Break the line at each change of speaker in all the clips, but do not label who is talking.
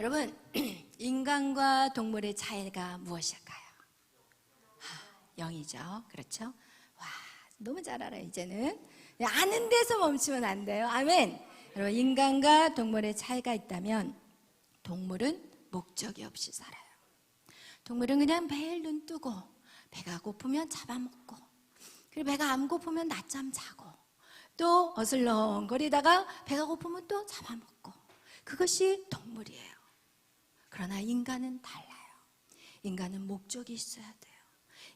여러분, 인간과 동물의 차이가 무엇일까요? 0이죠. 그렇죠? 와, 너무 잘 알아요. 이제는 아는 데서 멈추면 안 돼요. 아멘. 여러분, 인간과 동물의 차이가 있다면 동물은 목적이 없이 살아요. 동물은 그냥 매일 눈 뜨고 배가 고프면 잡아먹고, 그리고 배가 안 고프면 낮잠 자고, 또 어슬렁거리다가 배가 고프면 또 잡아먹고, 그것이 동물이에요. 그러나 인간은 달라요. 인간은 목적이 있어야 돼요.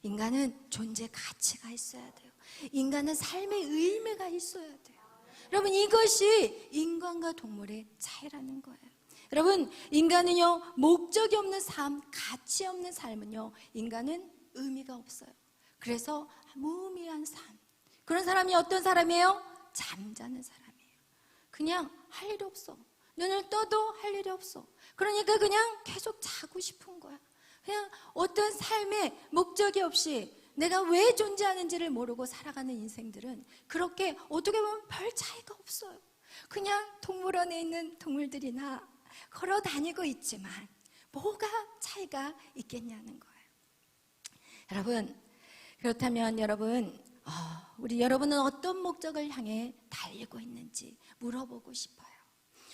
인간은 존재 가치가 있어야 돼요. 인간은 삶의 의미가 있어야 돼요. 여러분, 이것이 인간과 동물의 차이라는 거예요. 여러분, 인간은요, 목적이 없는 삶, 가치 없는 삶은요, 인간은 의미가 없어요. 그래서 무의미한 삶. 그런 사람이 어떤 사람이에요? 잠자는 사람이에요. 그냥 할 일이 없어. 눈을 떠도 할 일이 없어. 그러니까 그냥 계속 자고 싶은 거야. 그냥 어떤 삶의 목적이 없이 내가 왜 존재하는지를 모르고 살아가는 인생들은 그렇게 어떻게 보면 별 차이가 없어요. 그냥 동물원에 있는 동물들이나 걸어 다니고 있지만 뭐가 차이가 있겠냐는 거예요. 여러분, 그렇다면 우리 여러분은 어떤 목적을 향해 달리고 있는지 물어보고 싶어요.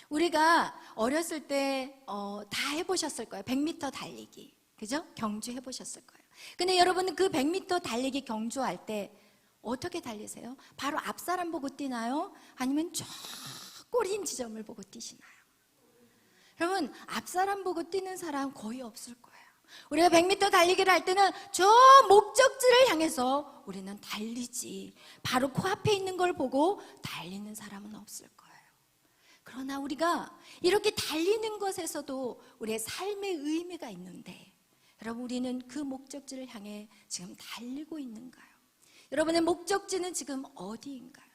우리가 어렸을 때 다 해보셨을 거예요. 100m 달리기, 그죠? 경주 해보셨을 거예요. 근데 여러분은 그 100m 달리기 경주할 때 어떻게 달리세요? 바로 앞 사람 보고 뛰나요? 아니면 저 꼬린 지점을 보고 뛰시나요? 여러분, 앞 사람 보고 뛰는 사람 거의 없을 거예요. 우리가 100m 달리기를 할 때는 저 목적지를 향해서 우리는 달리지, 바로 코앞에 있는 걸 보고 달리는 사람은 없을 거예요. 그러나 우리가 이렇게 달리는 것에서도 우리의 삶의 의미가 있는데, 여러분, 우리는 그 목적지를 향해 지금 달리고 있는가요? 여러분의 목적지는 지금 어디인가요?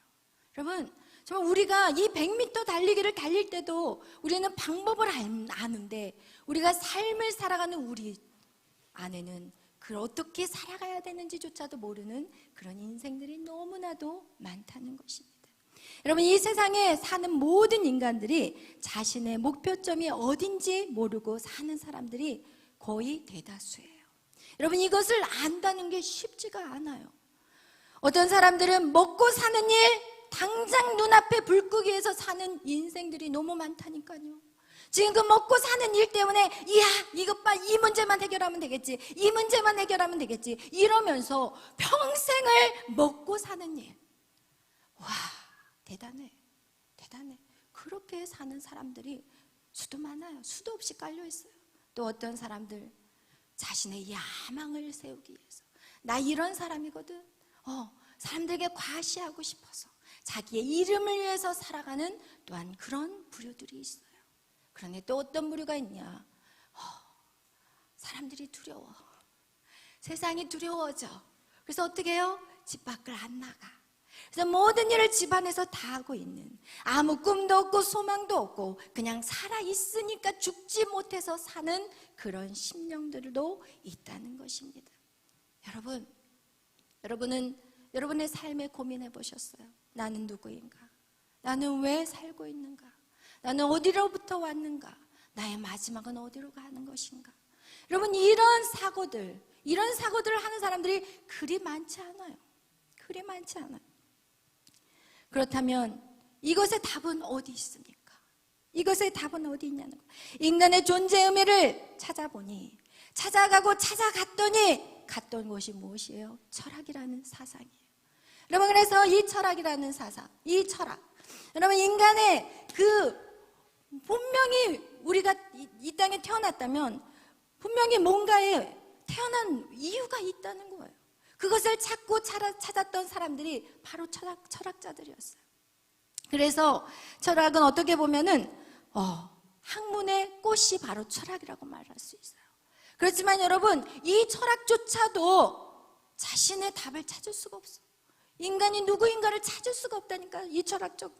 여러분, 정말 우리가 이 100m 달리기를 달릴 때도 우리는 방법을 아는데, 우리가 삶을 살아가는 우리 안에는 그걸 어떻게 살아가야 되는지조차도 모르는 그런 인생들이 너무나도 많다는 것입니다. 여러분, 이 세상에 사는 모든 인간들이 자신의 목표점이 어딘지 모르고 사는 사람들이 거의 대다수예요. 여러분, 이것을 안다는 게 쉽지가 않아요. 어떤 사람들은 먹고 사는 일, 당장 눈앞에 불 끄기위해서 사는 인생들이 너무 많다니까요. 지금 그 먹고 사는 일 때문에 이야, 이것 봐, 이 문제만 해결하면 되겠지, 이 문제만 해결하면 되겠지, 이러면서 평생을 먹고 사는 일. 와, 대단해. 그렇게 사는 사람들이 수도 많아요. 수도 없이 깔려 있어요. 또 어떤 사람들 자신의 야망을 세우기 위해서, 나 이런 사람이거든, 사람들에게 과시하고 싶어서 자기의 이름을 위해서 살아가는 또한 그런 부류들이 있어요. 그런데 또 어떤 부류가 있냐? 사람들이 두려워. 세상이 두려워져. 그래서 어떻게 해요? 집 밖을 안 나가. 그래서 모든 일을 집안에서 다 하고 있는, 아무 꿈도 없고 소망도 없고 그냥 살아있으니까 죽지 못해서 사는 그런 심령들도 있다는 것입니다. 여러분은 여러분의 삶에 고민해 보셨어요? 나는 누구인가? 나는 왜 살고 있는가? 나는 어디로부터 왔는가? 나의 마지막은 어디로 가는 것인가? 여러분, 이런 사고들을 하는 사람들이 그리 많지 않아요. 그렇다면 이것의 답은 어디 있습니까? 이것의 답은 어디 있냐는 거예요. 인간의 존재 의미를 찾아갔더니 갔던 곳이 무엇이에요? 철학이라는 사상이에요. 여러분, 그래서 이 철학이라는 사상, 이 철학, 여러분, 인간의 분명히 우리가 이 땅에 태어났다면 분명히 뭔가에 태어난 이유가 있다는 거예요. 그것을 찾았던 사람들이 바로 철학자들이었어요. 그래서 철학은 어떻게 보면은 학문의 꽃이 바로 철학이라고 말할 수 있어요. 그렇지만 여러분, 이 철학조차도 자신의 답을 찾을 수가 없어요. 인간이 누구인가를 찾을 수가 없다니까, 이 철학적.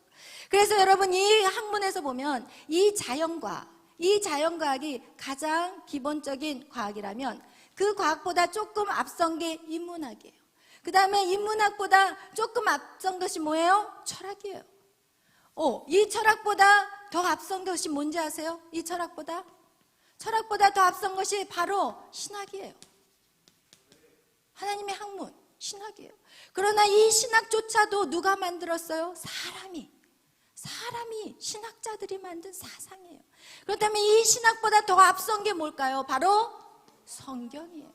그래서 여러분, 이 학문에서 보면 이 자연과학이 가장 기본적인 과학이라면 그 과학보다 조금 앞선 게 인문학이에요. 그 다음에 인문학보다 조금 앞선 것이 뭐예요? 철학이에요. 이 철학보다 더 앞선 것이 뭔지 아세요? 이 철학보다 철학보다 더 앞선 것이 바로 신학이에요. 하나님의 학문, 신학이에요. 그러나 이 신학조차도 누가 만들었어요? 사람이 신학자들이 만든 사상이에요. 그렇다면 이 신학보다 더 앞선 게 뭘까요? 바로 성경이에요.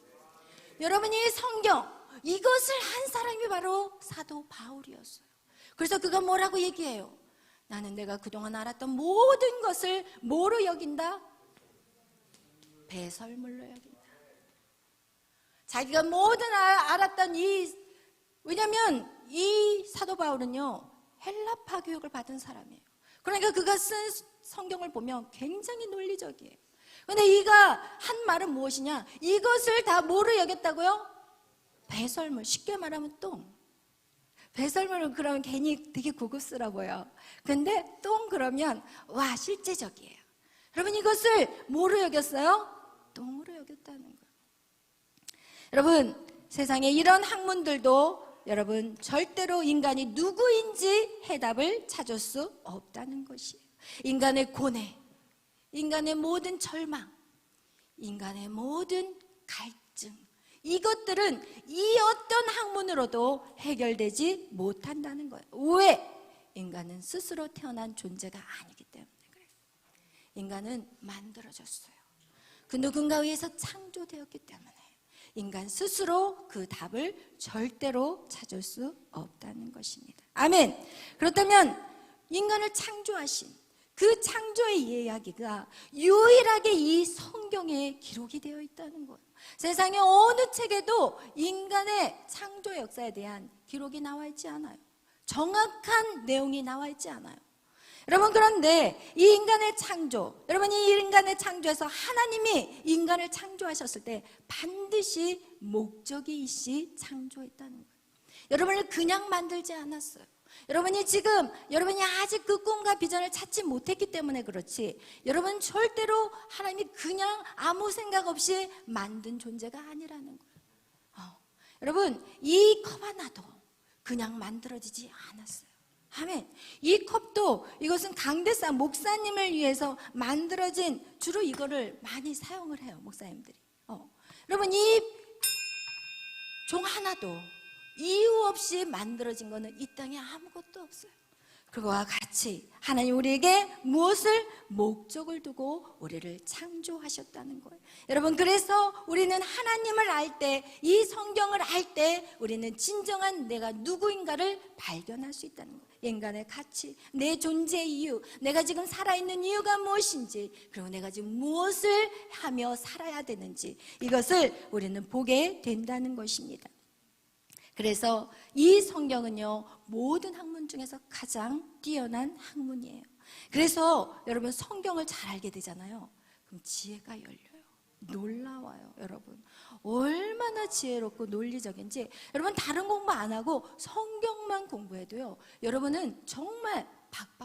여러분, 이 성경, 이것을 한 사람이 바로 사도 바울이었어요. 그래서 그가 뭐라고 얘기해요? 나는 내가 그동안 알았던 모든 것을 뭐로 여긴다? 배설물로 여긴다. 자기가 모든 알았던 왜냐하면 이 사도 바울은요, 헬라파 교육을 받은 사람이에요. 그러니까 그가 쓴 성경을 보면 굉장히 논리적이에요. 그런데 이가 한 말은 무엇이냐? 이것을 다 뭐로 여겼다고요? 배설물. 쉽게 말하면 똥. 배설물은 그러면 괜히 되게 고급스러워요. 근데 똥 그러면 와, 실제적이에요. 여러분, 이것을 뭐로 여겼어요? 똥으로 여겼다는 거예요. 여러분, 세상에 이런 학문들도 여러분 절대로 인간이 누구인지 해답을 찾을 수 없다는 것이에요. 인간의 고뇌, 인간의 모든 절망, 인간의 모든 갈증, 이것들은 이 어떤 학문으로도 해결되지 못한다는 거예요. 왜? 인간은 스스로 태어난 존재가 아니기 때문에 그래요. 인간은 만들어졌어요. 그 누군가 의해서 창조되었기 때문에 인간 스스로 그 답을 절대로 찾을 수 없다는 것입니다. 아멘. 그렇다면 인간을 창조하신 그 창조의 이야기가 유일하게 이 성경에 기록이 되어 있다는 거예요. 세상의 어느 책에도 인간의 창조 역사에 대한 기록이 나와 있지 않아요. 정확한 내용이 나와 있지 않아요. 여러분, 그런데 이 인간의 창조, 여러분, 이 인간의 창조에서 하나님이 인간을 창조하셨을 때 반드시 목적이 있이 창조했다는 거예요. 여러분을 그냥 만들지 않았어요. 여러분이 아직 그 꿈과 비전을 찾지 못했기 때문에 그렇지, 여러분 절대로 하나님이 그냥 아무 생각 없이 만든 존재가 아니라는 거예요. 여러분, 이 컵 하나도 그냥 만들어지지 않았어요. 아멘. 이 컵도 이것은 강대상 목사님을 위해서 만들어진, 주로 이거를 많이 사용을 해요, 목사님들이. 여러분, 이 종 하나도 이유 없이 만들어진 거는 이 땅에 아무것도 없어요. 그거와 같이 하나님 우리에게 무엇을 목적을 두고 우리를 창조하셨다는 거예요. 여러분, 그래서 우리는 하나님을 알 때, 이 성경을 알 때 우리는 진정한 내가 누구인가를 발견할 수 있다는 거예요. 인간의 가치, 내 존재의 이유, 내가 지금 살아있는 이유가 무엇인지, 그리고 내가 지금 무엇을 하며 살아야 되는지, 이것을 우리는 보게 된다는 것입니다. 그래서 이 성경은요, 모든 학문 중에서 가장 뛰어난 학문이에요. 그래서 여러분, 성경을 잘 알게 되잖아요. 그럼 지혜가 열려요. 놀라워요. 여러분, 얼마나 지혜롭고 논리적인지. 여러분, 다른 공부 안 하고 성경만 공부해도요, 여러분은 정말 박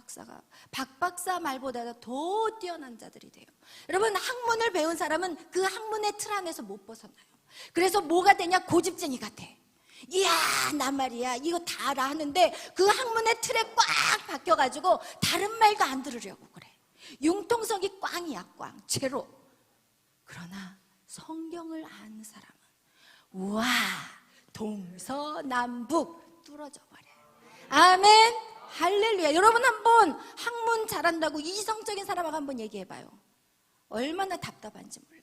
박사 말보다 더 뛰어난 자들이 돼요. 여러분, 학문을 배운 사람은 그 학문의 틀 안에서 못 벗어나요. 그래서 뭐가 되냐? 고집쟁이 같아. 이야, 나 말이야 이거 다 알아 하는데 그 학문의 틀에 꽉 박혀가지고 다른 말도 안 들으려고 그래. 융통성이 꽝이야, 꽝, 제로. 그러나 성경을 아는 사람은 우와, 동서남북 뚫어져 버려요. 아멘, 할렐루야. 여러분, 한번 학문 잘한다고 이성적인 사람하고 한번 얘기해봐요. 얼마나 답답한지 몰라요.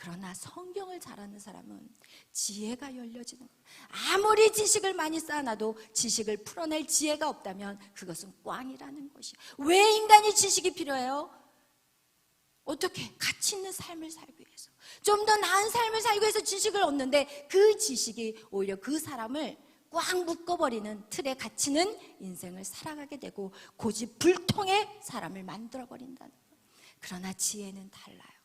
그러나 성경을 잘하는 사람은 지혜가 열려지는 거예요. 아무리 지식을 많이 쌓아놔도 지식을 풀어낼 지혜가 없다면 그것은 꽝이라는 것이에요. 왜 인간이 지식이 필요해요? 어떻게? 가치 있는 삶을 살기 위해서, 좀 더 나은 삶을 살기 위해서 지식을 얻는데, 그 지식이 오히려 그 사람을 꽉 묶어버리는 틀에 갇히는 인생을 살아가게 되고 고집불통의 사람을 만들어버린다는 거예요. 그러나 지혜는 달라요.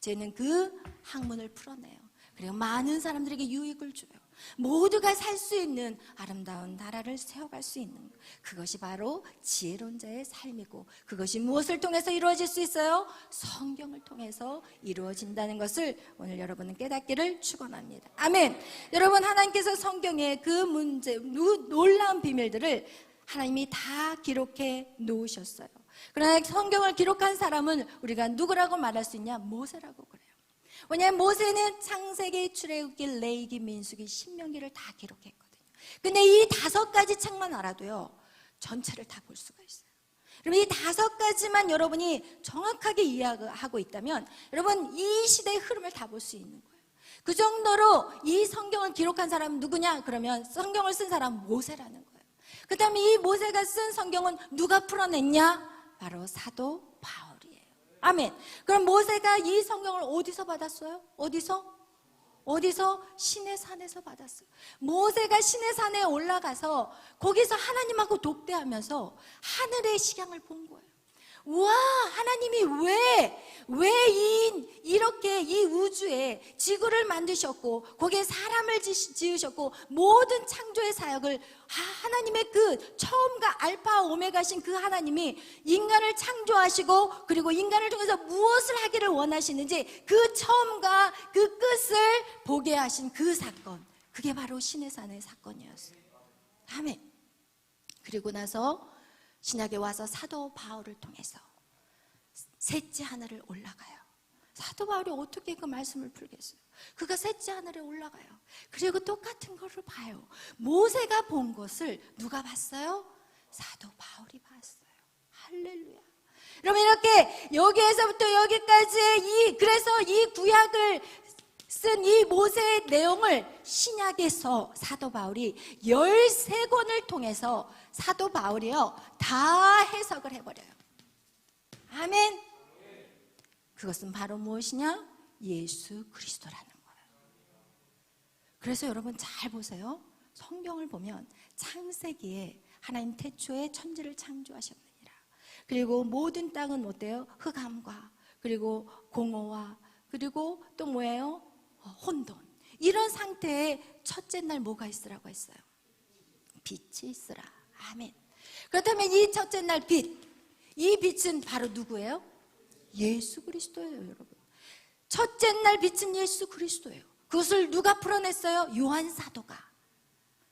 쟤는 그 학문을 풀어내요. 그리고 많은 사람들에게 유익을 줘요. 모두가 살 수 있는 아름다운 나라를 세워갈 수 있는, 그것이 바로 지혜로운 자의 삶이고, 그것이 무엇을 통해서 이루어질 수 있어요? 성경을 통해서 이루어진다는 것을 오늘 여러분은 깨닫기를 축원합니다. 아멘. 여러분, 하나님께서 성경에 그 문제, 놀라운 비밀들을 하나님이 다 기록해 놓으셨어요. 그러나 성경을 기록한 사람은 우리가 누구라고 말할 수 있냐? 모세라고 그래요. 왜냐하면 모세는 창세기, 출애굽기, 레위기, 민수기, 신명기를 다 기록했거든요. 근데 이 5가지 책만 알아도요, 전체를 다 볼 수가 있어요. 여러분, 이 5가지만 여러분이 정확하게 이해하고 있다면 여러분 이 시대의 흐름을 다 볼 수 있는 거예요. 그 정도로 이 성경을 기록한 사람은 누구냐? 그러면 성경을 쓴 사람은 모세라는 거예요. 그 다음에 이 모세가 쓴 성경은 누가 풀어냈냐? 바로 사도 바울이에요. 아멘. 그럼 모세가 이 성경을 어디서 받았어요? 어디서? 시내산에서 받았어요. 모세가 시내산에 올라가서 거기서 하나님하고 독대하면서 하늘의 식양을 본 거예요. 와, 하나님이 이렇게 이 우주에 지구를 만드셨고 거기에 사람을 지으셨고 모든 창조의 사역을 하나님의 그 처음과 알파 오메가신 그 하나님이 인간을 창조하시고 그리고 인간을 통해서 무엇을 하기를 원하시는지 그 처음과 그 끝을 보게 하신 그 사건, 그게 바로 시내산의 사건이었어요. 아멘. 그리고 나서 신약에 와서 사도 바울을 통해서 셋째 하늘을 올라가요. 사도 바울이 어떻게 그 말씀을 풀겠어요? 그가 셋째 하늘에 올라가요. 그리고 똑같은 거를 봐요. 모세가 본 것을 누가 봤어요? 사도 바울이 봤어요. 할렐루야. 여러분, 이렇게 여기에서부터 여기까지 그래서 이 구약을 쓴 이 모세의 내용을 신약에서 사도 바울이 13권을 통해서 사도 바울이요 다 해석을 해버려요. 아멘. 그것은 바로 무엇이냐? 예수 그리스도라는 거예요. 그래서 여러분 잘 보세요. 성경을 보면 창세기에 하나님 태초에 천지를 창조하셨느니라. 그리고 모든 땅은 어때요? 흑암과 그리고 공허와 그리고 또 뭐예요? 혼돈. 이런 상태에 첫째 날 뭐가 있으라고 했어요? 빛이 있으라. 아멘. 그렇다면 이 첫째 날 빛, 이 빛은 바로 누구예요? 예수 그리스도예요, 여러분. 첫째 날 빛은 예수 그리스도예요. 그것을 누가 풀어냈어요? 요한 사도가.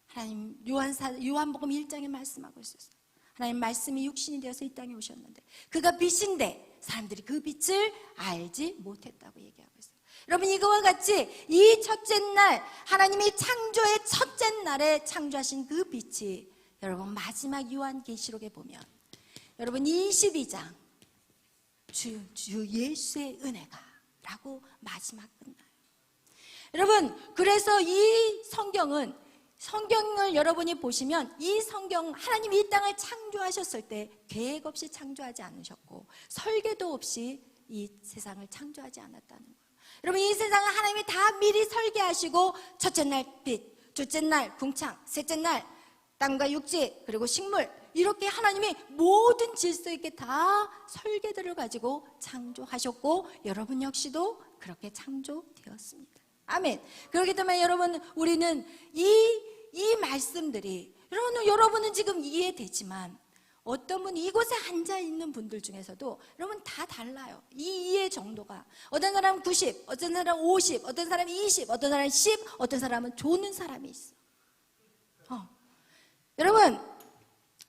하나님 요한복음 1장에 말씀하고 있었어요. 하나님 말씀이 육신이 되어서 이 땅에 오셨는데 그가 빛인데 사람들이 그 빛을 알지 못했다고 얘기하고 있어요. 여러분, 이거와 같이 이 첫째 날 하나님이 창조의 첫째 날에 창조하신 그 빛이 여러분 마지막 요한계시록에 보면 여러분 22장 주 예수의 은혜가 라고 마지막 끝나요. 여러분, 그래서 이 성경을 여러분이 보시면 이 성경, 하나님이 이 땅을 창조하셨을 때 계획 없이 창조하지 않으셨고 설계도 없이 이 세상을 창조하지 않았다는 거예요. 여러분, 이 세상을 하나님이 다 미리 설계하시고 첫째 날 빛, 둘째 날 궁창, 셋째 날 땅과 육지 그리고 식물, 이렇게 하나님이 모든 질서 있게 다 설계들을 가지고 창조하셨고 여러분 역시도 그렇게 창조되었습니다. 아멘. 그렇기 때문에 여러분, 우리는 이 말씀들이 여러분은 지금 이해되지만 어떤 분 이곳에 앉아있는 분들 중에서도 여러분 다 달라요. 이 이해 정도가. 어떤 사람은 90, 어떤 사람은 50, 어떤 사람은 20, 어떤 사람은 10, 어떤 사람은 조는 사람이 있어. 여러분,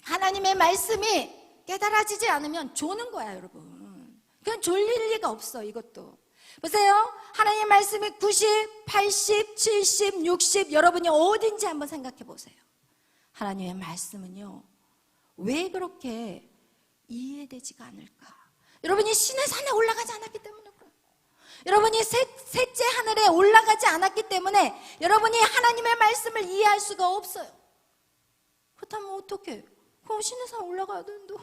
하나님의 말씀이 깨달아지지 않으면 조는 거야, 여러분. 그냥 졸릴 리가 없어, 이것도. 보세요. 하나님의 말씀이 90, 80, 70, 60, 여러분이 어딘지 한번 생각해 보세요. 하나님의 말씀은요, 왜 그렇게 이해되지가 않을까? 여러분이 신의 산에 올라가지 않았기 때문에 그래요. 여러분이 셋째 하늘에 올라가지 않았기 때문에 여러분이 하나님의 말씀을 이해할 수가 없어요. 그렇다면 어떻게? 그럼 신의 산 올라가야 되는데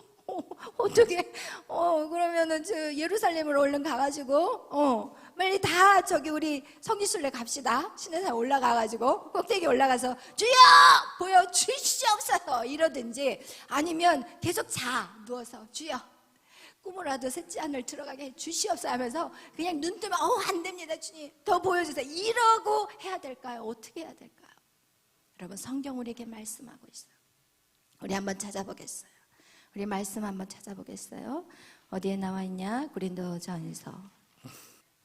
어떻게? 그러면은 예루살렘으로 얼른 가가지고 빨리 다 우리 성지순례 갑시다. 신의 산 올라가가지고 꼭대기 올라가서 주여 보여 주시옵소서 이러든지, 아니면 계속 누워서 주여 꿈으로라도 셋째 하늘 들어가게 해 주시옵소서 하면서 그냥 눈 뜨면 안 됩니다 주님 더 보여주세요 이러고 해야 될까요? 어떻게 해야 될까요? 여러분, 성경 우리에게 말씀하고 있어요. 우리 한번 찾아보겠어요. 우리 말씀 한번 찾아보겠어요. 어디에 나와 있냐? 고린도전서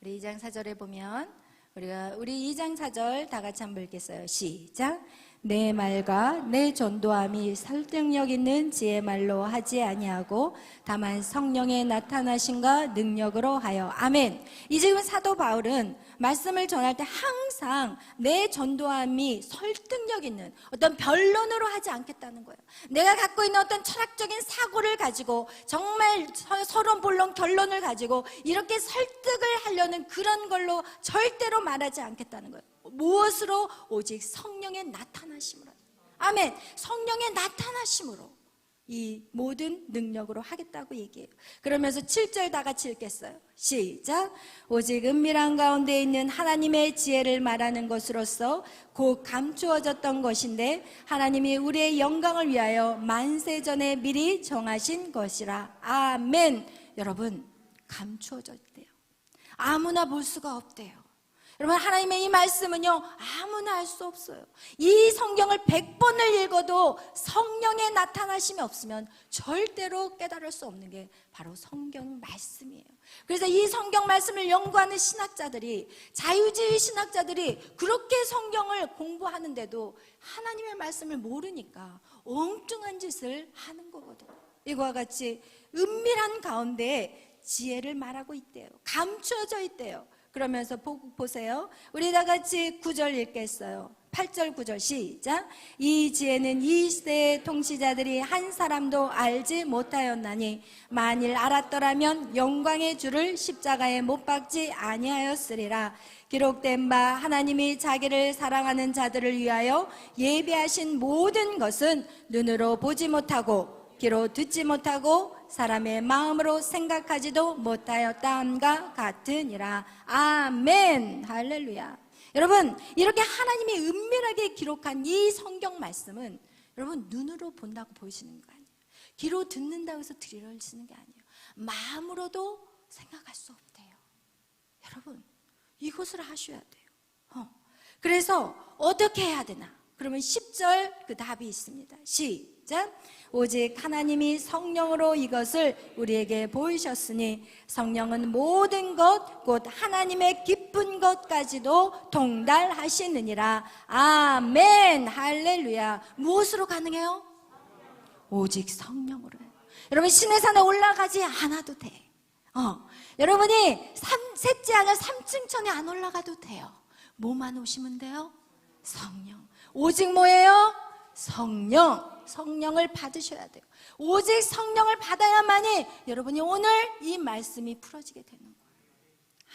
우리 2장 4절에 보면 우리 2장 4절 다 같이 한번 읽겠어요. 시작. 내 말과 내 전도함이 설득력 있는 지혜 말로 하지 아니하고 다만 성령의 나타나심과 능력으로 하여. 아멘. 이 지금 사도 바울은 말씀을 전할 때 항상 내 전도함이 설득력 있는 어떤 변론으로 하지 않겠다는 거예요. 내가 갖고 있는 어떤 철학적인 사고를 가지고 정말 서론 본론 결론을 가지고 이렇게 설득을 하려는 그런 걸로 절대로 말하지 않겠다는 거예요. 무엇으로? 오직 성령의 나타나심으로. 아멘. 성령의 나타나심으로 이 모든 능력으로 하겠다고 얘기해요. 그러면서 7절 다 같이 읽겠어요. 시작. 오직 은밀한 가운데 있는 하나님의 지혜를 말하는 것으로서 곧 감추어졌던 것인데 하나님이 우리의 영광을 위하여 만세전에 미리 정하신 것이라. 아멘. 여러분, 감추어져 있대요. 아무나 볼 수가 없대요. 여러분, 하나님의 이 말씀은요, 아무나 알 수 없어요. 이 성경을 100번을 읽어도 성령의 나타나심이 없으면 절대로 깨달을 수 없는 게 바로 성경 말씀이에요. 그래서 이 성경 말씀을 연구하는 신학자들이, 자유주의 신학자들이 그렇게 성경을 공부하는데도 하나님의 말씀을 모르니까 엉뚱한 짓을 하는 거거든요. 이거와 같이 은밀한 가운데 지혜를 말하고 있대요. 감추어져 있대요. 그러면서 보세요. 우리 다 같이 9절 읽겠어요. 8절 9절 시작. 이 지혜는 이 시대의 통치자들이 한 사람도 알지 못하였나니 만일 알았더라면 영광의 주를 십자가에 못 박지 아니하였으리라. 기록된 바 하나님이 자기를 사랑하는 자들을 위하여 예비하신 모든 것은 눈으로 보지 못하고 귀로 듣지 못하고 사람의 마음으로 생각하지도 못하였다함과 같으니라. 아멘. 할렐루야. 여러분, 이렇게 하나님이 은밀하게 기록한 이 성경 말씀은 여러분 눈으로 본다고 보이시는 거 아니에요. 귀로 듣는다고 해서 들으시는 게 아니에요. 마음으로도 생각할 수 없대요. 여러분, 이것을 하셔야 돼요. 그래서 어떻게 해야 되나? 그러면 10절 그 답이 있습니다. 시작. 오직 하나님이 성령으로 이것을 우리에게 보이셨으니 성령은 모든 것 곧 하나님의 기쁜 것까지도 통달하시느니라. 아멘. 할렐루야. 무엇으로 가능해요? 오직 성령으로요. 여러분, 신의 산에 올라가지 않아도 돼. 여러분이 셋째 하늘 3층 천에 안 올라가도 돼요. 뭐만 오시면 돼요? 성령. 오직 뭐예요? 성령. 성령을 받으셔야 돼요. 오직 성령을 받아야만이 여러분이 오늘 이 말씀이 풀어지게 되는 거예요.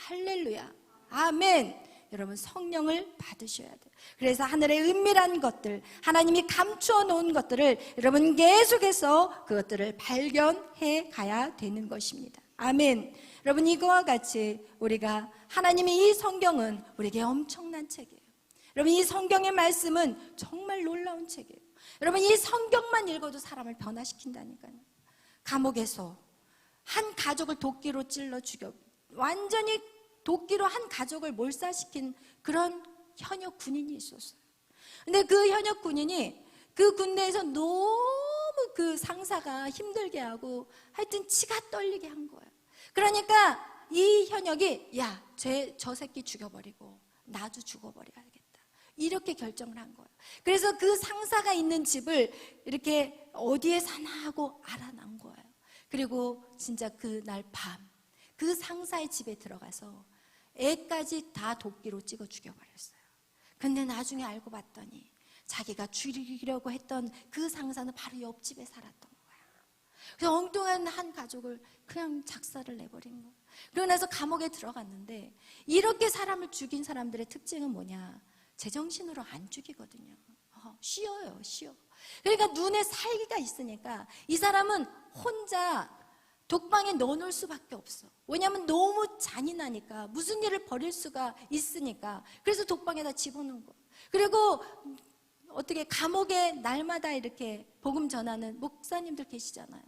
할렐루야. 아멘. 여러분, 성령을 받으셔야 돼요. 그래서 하늘의 은밀한 것들, 하나님이 감추어 놓은 것들을 여러분 계속해서 그것들을 발견해 가야 되는 것입니다. 아멘. 여러분, 이거와 같이 우리가 하나님의 이 성경은 우리에게 엄청난 책이에요. 여러분, 이 성경의 말씀은 정말 놀라운 책이에요. 여러분, 이 성경만 읽어도 사람을 변화시킨다니까요. 감옥에서 한 가족을 도끼로 찔러 죽여 완전히 도끼로 한 가족을 몰살시킨 그런 현역 군인이 있었어요. 근데 그 현역 군인이 그 군대에서 너무 그 상사가 힘들게 하고 하여튼 치가 떨리게 한 거예요. 그러니까 이 현역이 야, 저 새끼 죽여버리고 나도 죽어버려야겠다. 이렇게 결정을 한 거예요. 그래서 그 상사가 있는 집을 이렇게 어디에 사나 하고 알아난 거예요. 그리고 진짜 그날 밤 그 상사의 집에 들어가서 애까지 다 도끼로 찍어 죽여버렸어요. 근데 나중에 알고 봤더니 자기가 죽이려고 했던 그 상사는 바로 옆집에 살았던 거야. 그래서 엉뚱한 한 가족을 그냥 작사를 내버린 거예요. 그러고 나서 감옥에 들어갔는데 이렇게 사람을 죽인 사람들의 특징은 뭐냐? 제정신으로 안 죽이거든요. 쉬어요, 쉬어. 그러니까 눈에 살기가 있으니까 이 사람은 혼자 독방에 넣어놓을 수밖에 없어. 왜냐하면 너무 잔인하니까 무슨 일을 벌일 수가 있으니까. 그래서 독방에다 집어넣은 거예요. 그리고 어떻게 감옥에 날마다 이렇게 복음 전하는 목사님들 계시잖아요.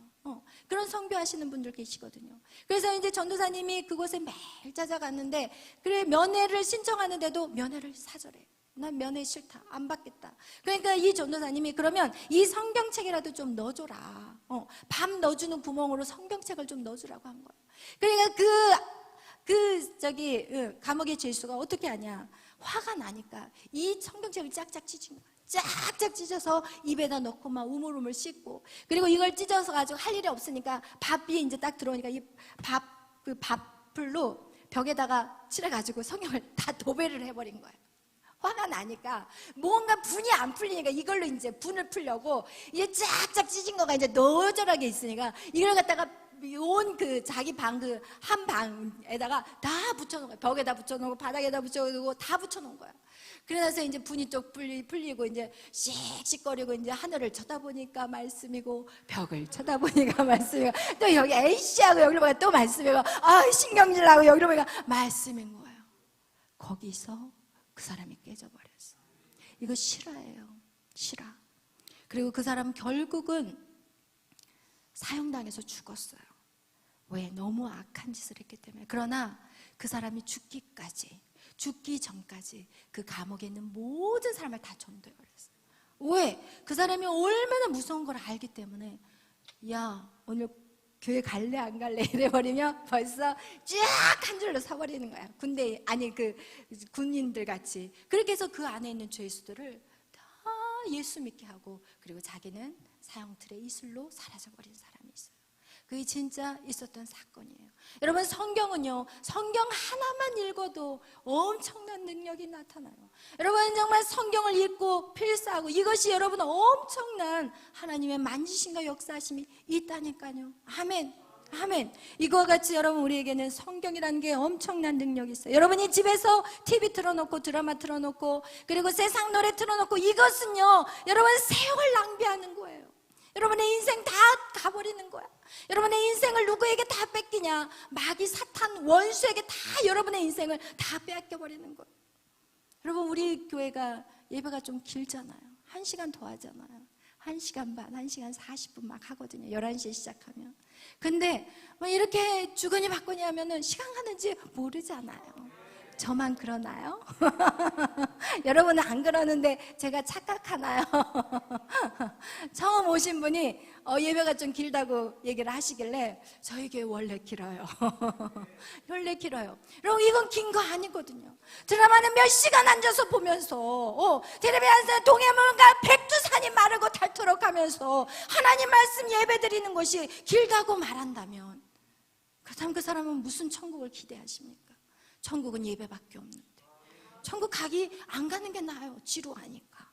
그런 선교하시는 분들 계시거든요. 그래서 이제 전도사님이 그곳에 매일 찾아갔는데 그래 면회를 신청하는데도 면회를 사절해요. 난 면회 싫다. 안 받겠다. 그러니까 이 전도사님이 그러면 이 성경책이라도 좀 넣어줘라. 밥 넣어주는 구멍으로 성경책을 좀 넣어주라고 한 거예요. 그러니까 감옥의 죄수가 어떻게 하냐. 화가 나니까 이 성경책을 짝짝 찢은 거예요. 쫙쫙 찢어서 입에다 넣고 막 우물우물 씻고, 그리고 이걸 찢어서 가지고 할 일이 없으니까 밥 위에 이제 딱 들어오니까 그 밥풀로 벽에다가 칠해가지고 성경을 다 도배를 해버린 거예요. 화가 나니까 뭔가 분이 안 풀리니까 이걸로 이제 분을 풀려고 이게 쫙쫙 찢은 거가 이제 너절하게 있으니까 이걸 갖다가 온 그 자기 방 그 한 방에다가 다 붙여놓은 거야. 벽에다 붙여놓고 바닥에다 붙여놓고 다 붙여놓은 거야. 그러면서 이제 분이 쪽 풀리고 이제 씩씩거리고 이제 하늘을 쳐다보니까 말씀이고, 벽을 쳐다보니까 말씀이고, 또 여기 에이씨하고 여기로 보니까 또 말씀이고, 아 신경질나고 여기로 보니까 말씀인 거예요. 거기서 그 사람이 깨져버렸어. 이거 실화예요. 실화. 그리고 그 사람 결국은 사형당해서 죽었어요. 왜? 너무 악한 짓을 했기 때문에. 그러나 그 사람이 죽기 전까지 그 감옥에 있는 모든 사람을 다 전도해버렸어요. 왜? 그 사람이 얼마나 무서운 걸 알기 때문에. 야, 오늘 교회 갈래 안 갈래 이래버리면 벌써 쫙 한 줄로 서버리는 거야. 군대, 아니 그 군인들 같이. 그렇게 해서 그 안에 있는 죄수들을 다 예수 믿게 하고, 그리고 자기는 사형틀의 이슬로 사라져버린 사람이 있어요. 그게 진짜 있었던 사건이에요. 여러분, 성경은요, 성경 하나만 읽어도 엄청난 능력이 나타나요. 여러분, 정말 성경을 읽고 필사하고, 이것이 여러분 엄청난 하나님의 만지심과 역사하심이 있다니까요. 아멘. 아멘. 이거와 같이 여러분, 우리에게는 성경이라는 게 엄청난 능력이 있어요. 여러분이 집에서 TV 틀어놓고 드라마 틀어놓고 그리고 세상 노래 틀어놓고, 이것은요 여러분 세월 낭비하는 거예요. 여러분의 인생 다 가버리는 거야. 여러분의 인생을 누구에게 다 뺏기냐? 마귀, 사탄, 원수에게 다 여러분의 인생을 다 뺏겨버리는 거예요. 여러분, 우리 교회가 예배가 좀 길잖아요. 1시간 더 하잖아요. 1시간 반, 1시간 40분 막 하거든요. 11시에 시작하면. 근데 뭐 이렇게 주거니 받거니 하면은 시간 가는지 모르잖아요. 저만 그러나요? 여러분은 안 그러는데 제가 착각하나요? 처음 오신 분이 예배가 좀 길다고 얘기를 하시길래, 저희 교회 원래 길어요. 원래 길어요. 여러분, 이건 긴 거 아니거든요. 드라마는 몇 시간 앉아서 보면서, 텔레비전에서 동해물과 백두산이 마르고 닳도록 하면서 하나님 말씀 예배 드리는 것이 길다고 말한다면, 그렇다면 그 사람은 무슨 천국을 기대하십니까? 천국은 예배밖에 없는데. 천국 안 가는 게 나아요. 지루하니까.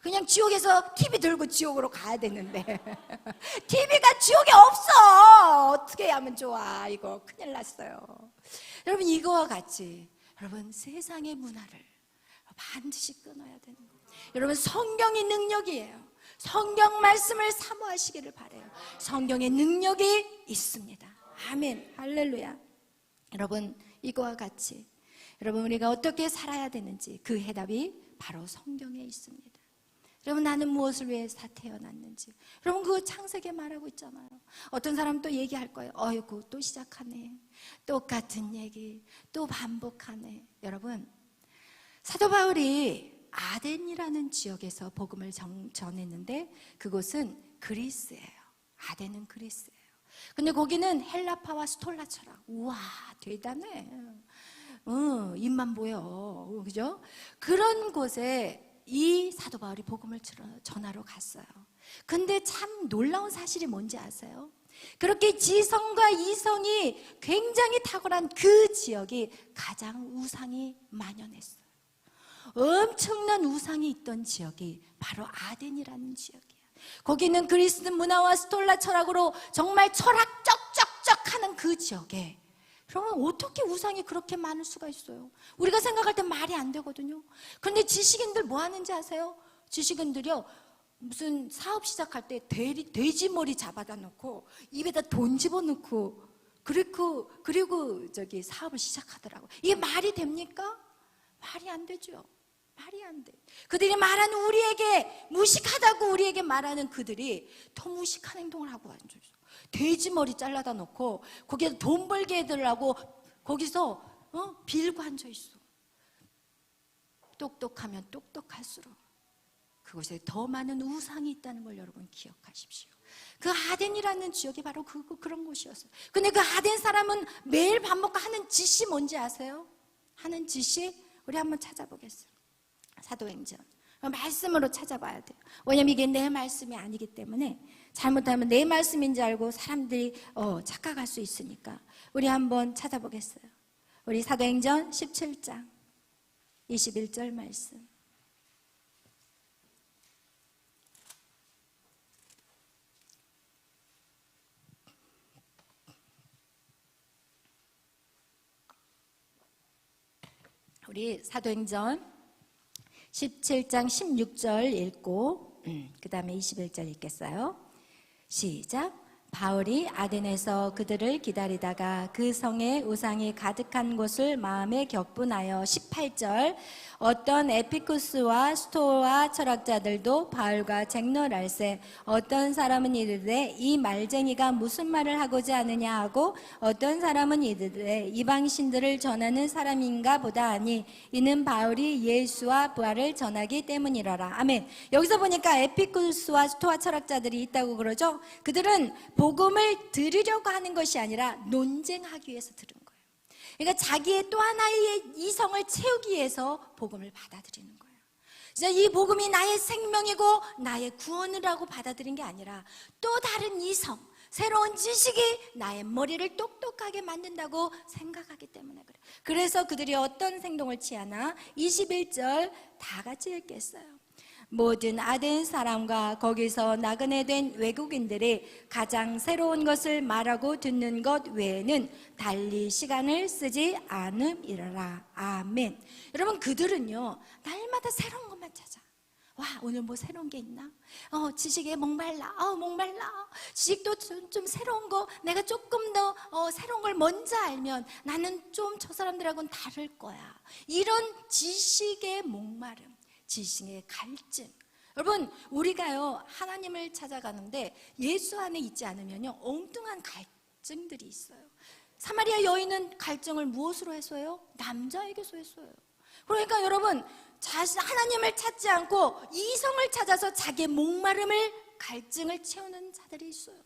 그냥 지옥에서 TV 들고 지옥으로 가야 되는데 TV가 지옥에 없어. 어떻게 하면 좋아? 이거 큰일 났어요. 여러분, 이거와 같이 여러분 세상의 문화를 반드시 끊어야 되는 거예요. 여러분, 성경이 능력이에요. 성경 말씀을 사모하시기를 바라요. 성경의 능력이 있습니다. 아멘. 할렐루야. 여러분, 이거와 같이 여러분, 우리가 어떻게 살아야 되는지 그 해답이 바로 성경에 있습니다. 여러분, 나는 무엇을 위해서 태어났는지, 여러분 그거 창세기에 말하고 있잖아요. 어떤 사람 또 얘기할 거예요. 어이구, 또 시작하네. 똑같은 얘기 또 반복하네. 여러분, 사도 바울이 아덴이라는 지역에서 복음을 전했는데 그곳은 그리스예요. 아덴은 그리스예요. 근데 거기는 헬라파와 스톨라처럼, 우와 대단해, 입만 보여, 그죠? 그런 곳에 이 사도 바울이 복음을 전하러 갔어요. 근데 참 놀라운 사실이 뭔지 아세요? 그렇게 지성과 이성이 굉장히 탁월한 그 지역이 가장 우상이 만연했어요. 엄청난 우상이 있던 지역이 바로 아덴이라는 지역이에요. 거기는 그리스 문화와 스톨라 철학으로 정말 철학 쩍쩍쩍 하는 그 지역에, 그러면 어떻게 우상이 그렇게 많을 수가 있어요? 우리가 생각할 때 말이 안 되거든요. 그런데 지식인들 뭐 하는지 아세요? 지식인들이요, 무슨 사업 시작할 때 돼지 머리 잡아다 놓고 입에다 돈 집어넣고 그리고 저기 사업을 시작하더라고. 이게 말이 됩니까? 말이 안 되죠. 말이 안 돼. 그들이 말하는, 우리에게 무식하다고 우리에게 말하는 그들이 더 무식한 행동을 하고 앉아있어. 돼지 머리 잘라다 놓고 거기에 돈 벌게 해달라고 거기서 빌고 앉아있어. 똑똑하면 똑똑할수록 그곳에 더 많은 우상이 있다는 걸 여러분 기억하십시오. 그 아덴이라는 지역이 바로 그런 곳이었어요. 근데 그 아덴 사람은 매일 밥 먹고 하는 짓이 뭔지 아세요? 하는 짓이, 우리 한번 찾아보겠어요. 사도행전 말씀으로 찾아봐야 돼요. 왜냐면 이게 내 말씀이 아니기 때문에 잘못하면 내 말씀인 줄 알고 사람들이 착각할 수 있으니까 우리 한번 찾아보겠어요. 우리 사도행전 17장 21절 말씀. 우리 사도행전 17장 16절 읽고 그 다음에 21절 읽겠어요. 시작. 바울이 아덴에서 그들을 기다리다가 그 성에 우상이 가득한 곳을 마음에 격분하여 18절. 어떤 에피쿠스와 스토아 철학자들도 바울과 쟁론할세. 어떤 사람은 이르되 이 말쟁이가 무슨 말을 하고자 하느냐 하고, 어떤 사람은 이르되 이방 신들을 전하는 사람인가 보다 하니 이는 바울이 예수와 부활을 전하기 때문이라라. 아멘. 여기서 보니까 에피쿠스와 스토아 철학자들이 있다고 그러죠. 그들은 복음을 들으려고 하는 것이 아니라 논쟁하기 위해서 들은 거예요. 그러니까 자기의 또 하나의 이성을 채우기 위해서 복음을 받아들이는 거예요. 진짜 이 복음이 나의 생명이고 나의 구원이라고 받아들인 게 아니라 또 다른 이성, 새로운 지식이 나의 머리를 똑똑하게 만든다고 생각하기 때문에 그래요. 그래서 그들이 어떤 행동을 취하나 21절 다 같이 읽겠어요. 모든 아덴 사람과 거기서 나그네 된 외국인들이 가장 새로운 것을 말하고 듣는 것 외에는 달리 시간을 쓰지 않음이라. 아멘. 여러분, 그들은요 날마다 새로운 것만 찾아. 와, 오늘 뭐 새로운 게 있나? 지식에 목말라. 목말라. 지식도 좀 새로운 거, 내가 조금 더 새로운 걸 먼저 알면 나는 좀 저 사람들하고는 다를 거야. 이런 지식의 목마름, 지식의 갈증. 여러분, 우리가요 하나님을 찾아가는데 예수 안에 있지 않으면요 엉뚱한 갈증들이 있어요. 사마리아 여인은 갈증을 무엇으로 해소해요? 남자에게서 해소해요. 그러니까 여러분, 하나님을 찾지 않고 이성을 찾아서 자기의 목마름을, 갈증을 채우는 자들이 있어요.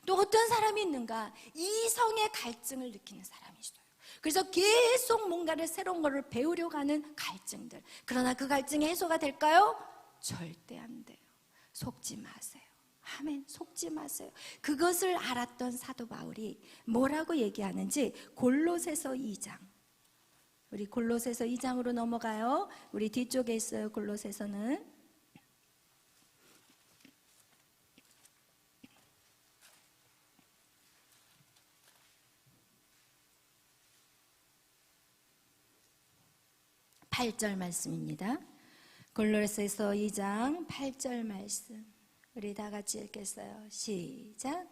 또 어떤 사람이 있는가? 이성의 갈증을 느끼는 사람이 있어요. 그래서 계속 뭔가를 새로운 거를 배우려고 하는 갈증들. 그러나 그 갈증이 해소가 될까요? 절대 안 돼요. 속지 마세요. 아멘. 속지 마세요. 그것을 알았던 사도 바울이 뭐라고 얘기하는지 골로새서 2장. 우리 골로새서 2장으로 넘어가요. 우리 뒤쪽에 있어요. 골로새서는 8절 말씀입니다. 골로새서 2장 8절 말씀 우리 다 같이 읽겠어요. 시작.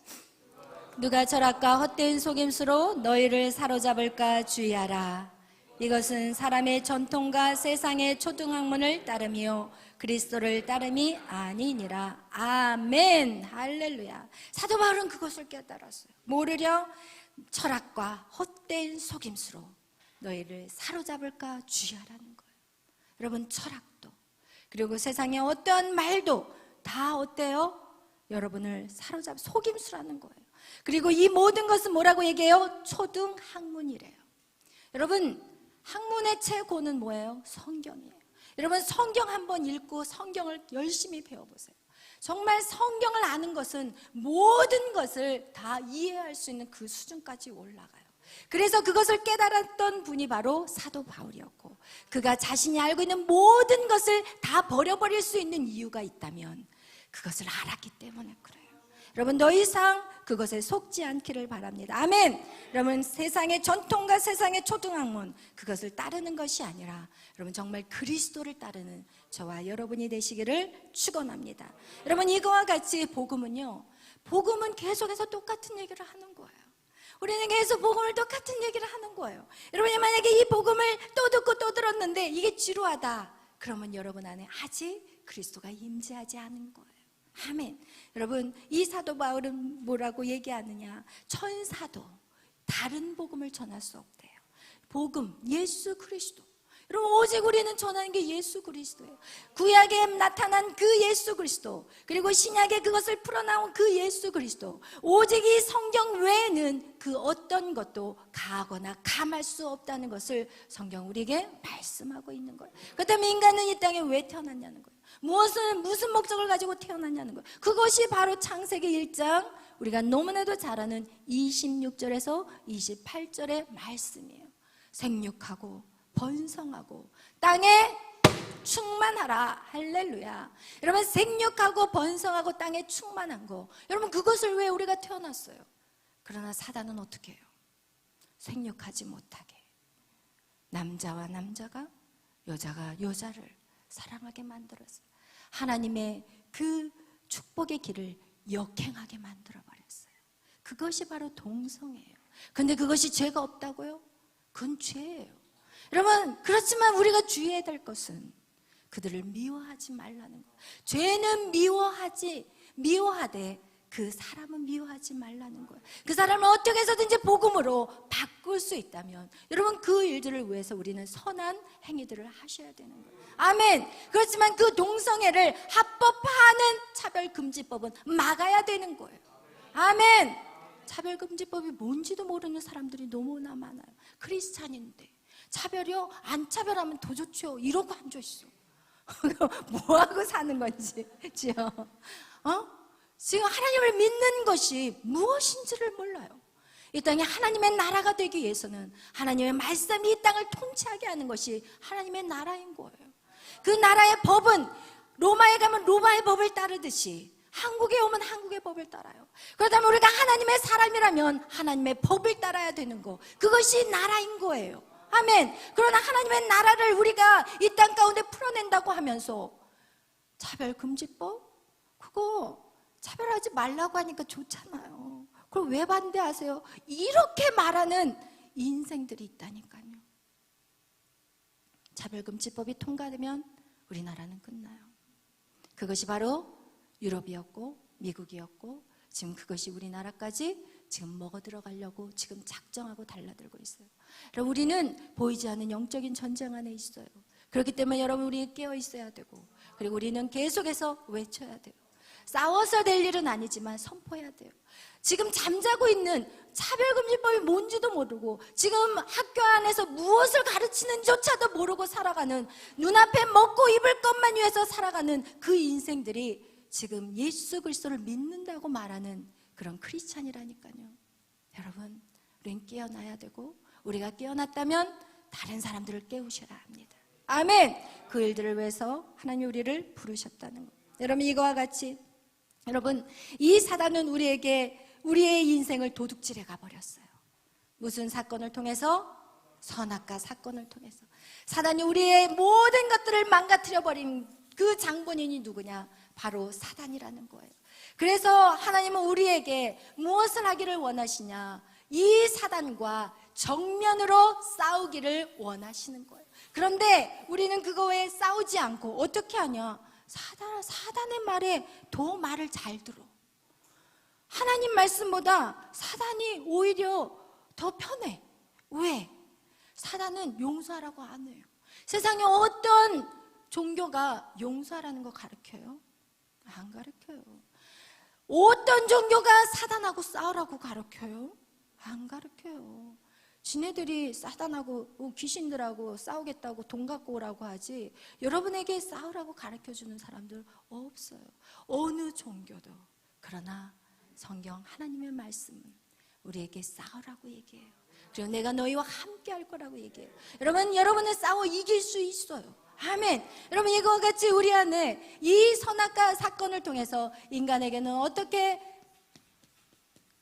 누가 철학과 헛된 속임수로 너희를 사로잡을까 주의하라. 이것은 사람의 전통과 세상의 초등학문을 따름이요 그리스도를 따름이 아니니라. 아멘. 할렐루야. 사도 바울은 그것을 깨달았어요. 뭐를요? 철학과 헛된 속임수로 너희를 사로잡을까 주의하라는 거예요. 여러분, 철학도 그리고 세상의 어떠한 말도 다 어때요? 여러분을 속임수라는 거예요. 그리고 이 모든 것은 뭐라고 얘기해요? 초등학문이래요. 여러분, 학문의 최고는 뭐예요? 성경이에요. 여러분, 성경 한번 읽고 성경을 열심히 배워보세요. 정말 성경을 아는 것은 모든 것을 다 이해할 수 있는 그 수준까지 올라가요. 그래서 그것을 깨달았던 분이 바로 사도 바울이었고, 그가 자신이 알고 있는 모든 것을 다 버려버릴 수 있는 이유가 있다면 그것을 알았기 때문에 그래요. 여러분, 더 이상 그것에 속지 않기를 바랍니다. 아멘. 여러분, 세상의 전통과 세상의 초등학문, 그것을 따르는 것이 아니라 여러분 정말 그리스도를 따르는 저와 여러분이 되시기를 축원합니다. 여러분, 이거와 같이 복음은 계속해서 똑같은 얘기를 하는 거예요. 우리는 계속 복음을 똑같은 얘기를 하는 거예요. 여러분이 만약에 이 복음을 또 듣고 또 들었는데 이게 지루하다, 그러면 여러분 안에 아직 그리스도가 임재하지 않은 거예요. 아멘. 여러분, 이 사도 바울은 뭐라고 얘기하느냐? 천사도 다른 복음을 전할 수 없대요. 복음, 예수 그리스도. 여러분, 오직 우리는 전하는 게 예수 그리스도예요. 구약에 나타난 그 예수 그리스도, 그리고 신약에 그것을 풀어나온 그 예수 그리스도. 오직 이 성경 외에는 그 어떤 것도 가하거나 감할 수 없다는 것을 성경 우리에게 말씀하고 있는 거예요. 그렇다면 인간은 이 땅에 왜 태어났냐는 거예요. 무슨 목적을 가지고 태어났냐는 거예요. 그것이 바로 창세기 1장 우리가 너무나도 잘 아는 26절에서 28절의 말씀이에요. 생육하고 번성하고 땅에 충만하라. 할렐루야. 여러분, 생육하고 번성하고 땅에 충만한 거, 여러분 그것을 왜 우리가 태어났어요? 그러나 사단은 어떻게 해요? 생육하지 못하게, 남자와 남자가, 여자가 여자를 사랑하게 만들었어요. 하나님의 그 축복의 길을 역행하게 만들어버렸어요. 그것이 바로 동성애예요. 근데 그것이 죄가 없다고요? 그건 죄예요. 여러분, 그렇지만 우리가 주의해야 될 것은 그들을 미워하지 말라는 거예요. 죄는 미워하되 그 사람은 미워하지 말라는 거예요. 그 사람을 어떻게 해서든지 복음으로 바꿀 수 있다면 여러분, 그 일들을 위해서 우리는 선한 행위들을 하셔야 되는 거예요. 아멘. 그렇지만 그 동성애를 합법화하는 차별금지법은 막아야 되는 거예요. 아멘. 차별금지법이 뭔지도 모르는 사람들이 너무나 많아요. 크리스찬인데 차별이요? 안 차별하면 더 좋죠. 이러고 앉아있어. 뭐하고 사는 건지, 지요? 지금 하나님을 믿는 것이 무엇인지를 몰라요. 이 땅에 하나님의 나라가 되기 위해서는 하나님의 말씀이 이 땅을 통치하게 하는 것이 하나님의 나라인 거예요. 그 나라의 법은 로마에 가면 로마의 법을 따르듯이 한국에 오면 한국의 법을 따라요. 그렇다면 우리가 하나님의 사람이라면 하나님의 법을 따라야 되는 거, 그것이 나라인 거예요. 아멘. 그러나 하나님의 나라를 우리가 이 땅 가운데 풀어낸다고 하면서 차별금지법? 그거 차별하지 말라고 하니까 좋잖아요. 그걸 왜 반대하세요? 이렇게 말하는 인생들이 있다니까요. 차별금지법이 통과되면 우리나라는 끝나요. 그것이 바로 유럽이었고 미국이었고 지금 그것이 우리나라까지 지금 먹어 들어가려고 지금 작정하고 달라들고 있어요. 우리는 보이지 않는 영적인 전쟁 안에 있어요. 그렇기 때문에 여러분, 우리 깨어 있어야 되고, 그리고 우리는 계속해서 외쳐야 돼요. 싸워서 될 일은 아니지만 선포해야 돼요. 지금 잠자고 있는 차별금지법이 뭔지도 모르고 지금 학교 안에서 무엇을 가르치는지조차도 모르고 살아가는, 눈앞에 먹고 입을 것만 위해서 살아가는 그 인생들이 지금 예수 그리스도를 믿는다고 말하는 그런 크리스찬이라니까요. 여러분, 우리는 깨어나야 되고, 우리가 깨어났다면 다른 사람들을 깨우셔야 합니다. 아멘. 그 일들을 위해서 하나님 우리를 부르셨다는 것. 여러분, 이거와 같이 여러분, 이 사단은 우리의 인생을 도둑질해 가버렸어요. 무슨 사건을 통해서? 선악과 사건을 통해서. 사단이 우리의 모든 것들을 망가뜨려 버린 그 장본인이 누구냐? 바로 사단이라는 거예요. 그래서 하나님은 우리에게 무엇을 하기를 원하시냐? 이 사단과 정면으로 싸우기를 원하시는 거예요. 그런데 우리는 그거에 싸우지 않고 어떻게 하냐? 사단의 말에 더 말을 잘 들어. 하나님 말씀보다 사단이 오히려 더 편해. 왜? 사단은 용서하라고 안 해요. 세상에 어떤 종교가 용서하라는 거 가르쳐요? 안 가르쳐요. 어떤 종교가 사단하고 싸우라고 가르쳐요? 안 가르쳐요. 지네들이 사단하고 귀신들하고 싸우겠다고 돈 갖고 오라고 하지, 여러분에게 싸우라고 가르쳐주는 사람들 없어요. 어느 종교도. 그러나 성경 하나님의 말씀은 우리에게 싸우라고 얘기해요. 그리고 내가 너희와 함께 할 거라고 얘기해요. 여러분은 싸워 이길 수 있어요. 아멘. 여러분, 이거와 같이 우리 안에 이 선악과 사건을 통해서 인간에게는 어떻게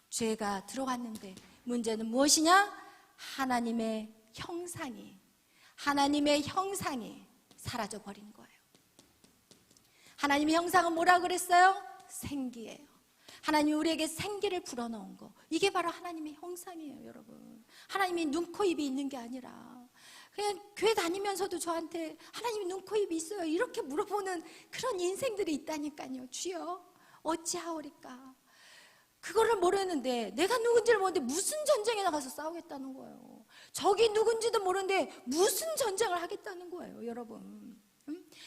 죄가 들어왔는데, 문제는 무엇이냐? 하나님의 형상이 사라져버린 거예요. 하나님의 형상은 뭐라고 그랬어요? 생기예요. 하나님이 우리에게 생기를 불어넣은 거, 이게 바로 하나님의 형상이에요. 여러분, 하나님이 눈, 코, 입이 있는 게 아니라 그냥 교회 다니면서도 저한테 하나님이 눈, 코, 입이 있어요? 이렇게 물어보는 그런 인생들이 있다니까요. 주여 어찌하오리까? 그거를 모르는데, 내가 누군지를 모르는데 무슨 전쟁에 나가서 싸우겠다는 거예요. 적이 누군지도 모르는데 무슨 전쟁을 하겠다는 거예요. 여러분,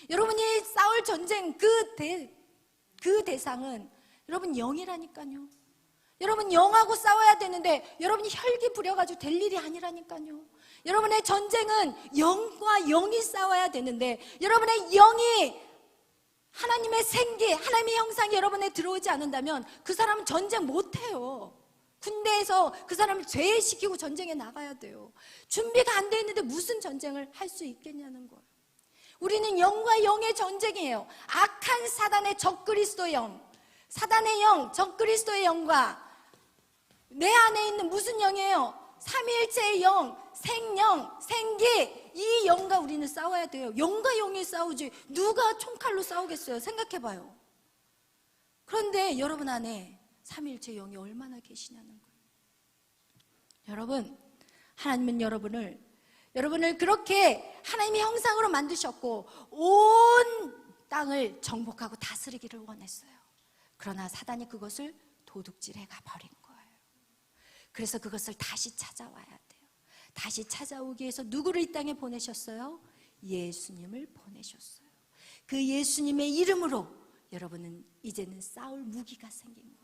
여러분이 싸울 전쟁 그 대상은 여러분 영이라니까요. 여러분 영하고 싸워야 되는데 여러분이 혈기 부려가지고 될 일이 아니라니까요. 여러분의 전쟁은 영과 영이 싸워야 되는데 여러분의 영이 하나님의 생기, 하나님의 형상이 여러분에 들어오지 않는다면 그 사람은 전쟁 못해요. 군대에서 그 사람을 제외시키고 전쟁에 나가야 돼요. 준비가 안 돼 있는데 무슨 전쟁을 할 수 있겠냐는 거예요. 우리는 영과 영의 전쟁이에요. 악한 사단의 적그리스도의 영, 사단의 영, 적그리스도의 영과 내 안에 있는 무슨 영이에요? 삼위일체의 영, 생영, 생기, 이 영과 우리는 싸워야 돼요. 영과 영이 싸우지 누가 총칼로 싸우겠어요? 생각해봐요. 그런데 여러분 안에 삼위일체 영이 얼마나 계시냐는 거예요. 여러분, 하나님은 여러분을 그렇게 하나님의 형상으로 만드셨고 온 땅을 정복하고 다스리기를 원했어요. 그러나 사단이 그것을 도둑질해 가버린 거예요. 그래서 그것을 다시 찾아와야 돼요. 다시 찾아오기 위해서 누구를 이 땅에 보내셨어요? 예수님을 보내셨어요. 그 예수님의 이름으로 여러분은 이제는 싸울 무기가 생긴 거예요.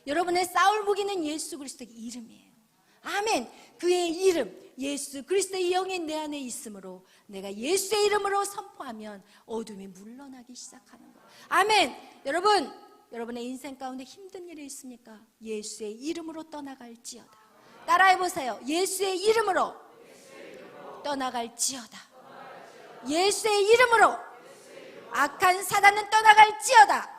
여러분의 싸울 무기는 예수 그리스도의 이름이에요. 아멘. 그의 이름, 예수 그리스도의 영이 내 안에 있으므로 내가 예수의 이름으로 선포하면 어둠이 물러나기 시작하는 거예요. 아멘. 여러분의 인생 가운데 힘든 일이 있습니까? 예수의 이름으로 떠나갈지어다. 따라해보세요. 예수의 이름으로 떠나갈지어다. 예수의 이름으로 악한 사단은 떠나갈지어다.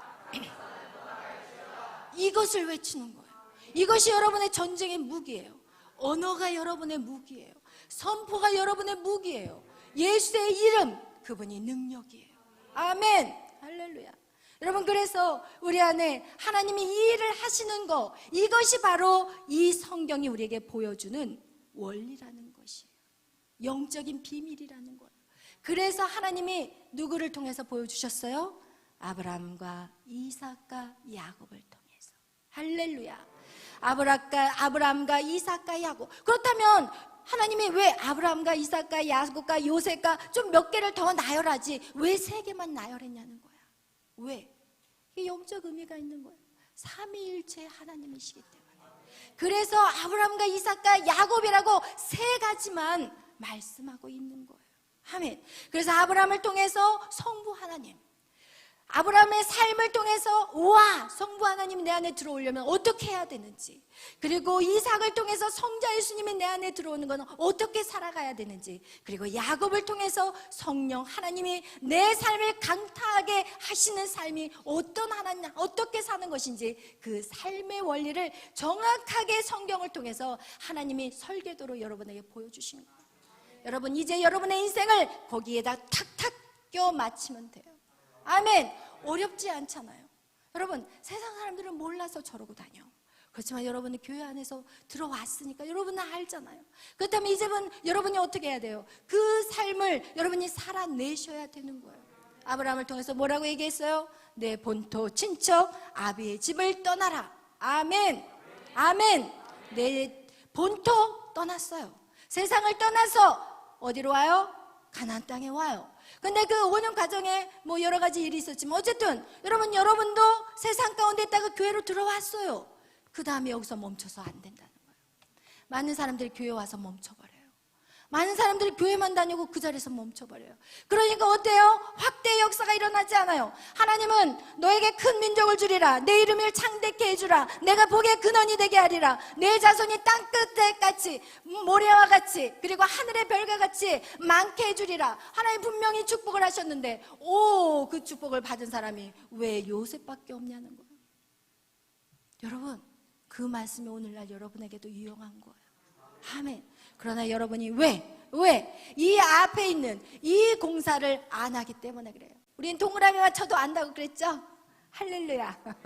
이것을 외치는 거예요. 이것이 여러분의 전쟁의 무기예요. 언어가 여러분의 무기예요. 선포가 여러분의 무기예요. 예수의 이름, 그분이 능력이에요. 아멘. 할렐루야. 여러분, 그래서 우리 안에 하나님이 이 일을 하시는 거, 이것이 바로 이 성경이 우리에게 보여주는 원리라는 것이에요. 영적인 비밀이라는 거예요. 그래서 하나님이 누구를 통해서 보여주셨어요? 아브라함과 이삭과 야곱을 통해서. 할렐루야. 아브라함과 이삭과 야곱. 그렇다면 하나님이 왜 아브라함과 이삭과 야곱과 요셉과 좀 몇 개를 더 나열하지 왜 3개만 나열했냐는 거야. 왜? 이게 영적 의미가 있는 거예요. 삼위일체의 하나님이시기 때문에. 그래서 아브라함과 이삭과 야곱이라고 3가지만 말씀하고 있는 거예요. 아멘. 그래서 아브라함을 통해서 성부 하나님, 아브라함의 삶을 통해서 와, 성부 하나님이 내 안에 들어오려면 어떻게 해야 되는지, 그리고 이삭을 통해서 성자 예수님이 내 안에 들어오는 건 어떻게 살아가야 되는지, 그리고 야곱을 통해서 성령 하나님이 내 삶을 강타하게 하시는 삶이 어떻게 사는 것인지 그 삶의 원리를 정확하게 성경을 통해서 하나님이 설계도로 여러분에게 보여주신 거예요. 여러분, 이제 여러분의 인생을 거기에다 탁탁 껴 맞추면 돼요. 아멘. 어렵지 않잖아요. 여러분, 세상 사람들은 몰라서 저러고 다녀. 그렇지만 여러분이 교회 안에서 들어왔으니까 여러분은 알잖아요. 그렇다면 이제는 여러분이 어떻게 해야 돼요? 그 삶을 여러분이 살아내셔야 되는 거예요. 아브라함을 통해서 뭐라고 얘기했어요? 내 본토 친척 아비의 집을 떠나라. 아멘. 아멘. 내 본토 떠났어요. 세상을 떠나서 어디로 와요? 가나안 땅에 와요. 근데 그 오는 과정에 뭐 여러 가지 일이 있었지만 어쨌든 여러분도 세상 가운데 있다가 교회로 들어왔어요. 그 다음에 여기서 멈춰서 안 된다는 거예요. 많은 사람들이 교회 와서 멈춰버려요. 많은 사람들이 교회만 다니고 그 자리에서 멈춰버려요. 그러니까 어때요? 확대의 역사가 일어나지 않아요. 하나님은 너에게 큰 민족을 주리라. 내 이름을 창대케 해주라. 내가 복의 근원이 되게 하리라. 내 자손이 땅끝같이 모래와 같이 그리고 하늘의 별과 같이 많게 해주리라. 하나님 분명히 축복을 하셨는데 그 축복을 받은 사람이 왜 요셉밖에 없냐는 거예요. 여러분, 그 말씀이 오늘날 여러분에게도 유용한 거예요. 아멘. 그러나 여러분이 왜 이 앞에 있는 이 공사를 안 하기 때문에 그래요. 우린 동그라미가 쳐도 안다고 그랬죠? 할렐루야.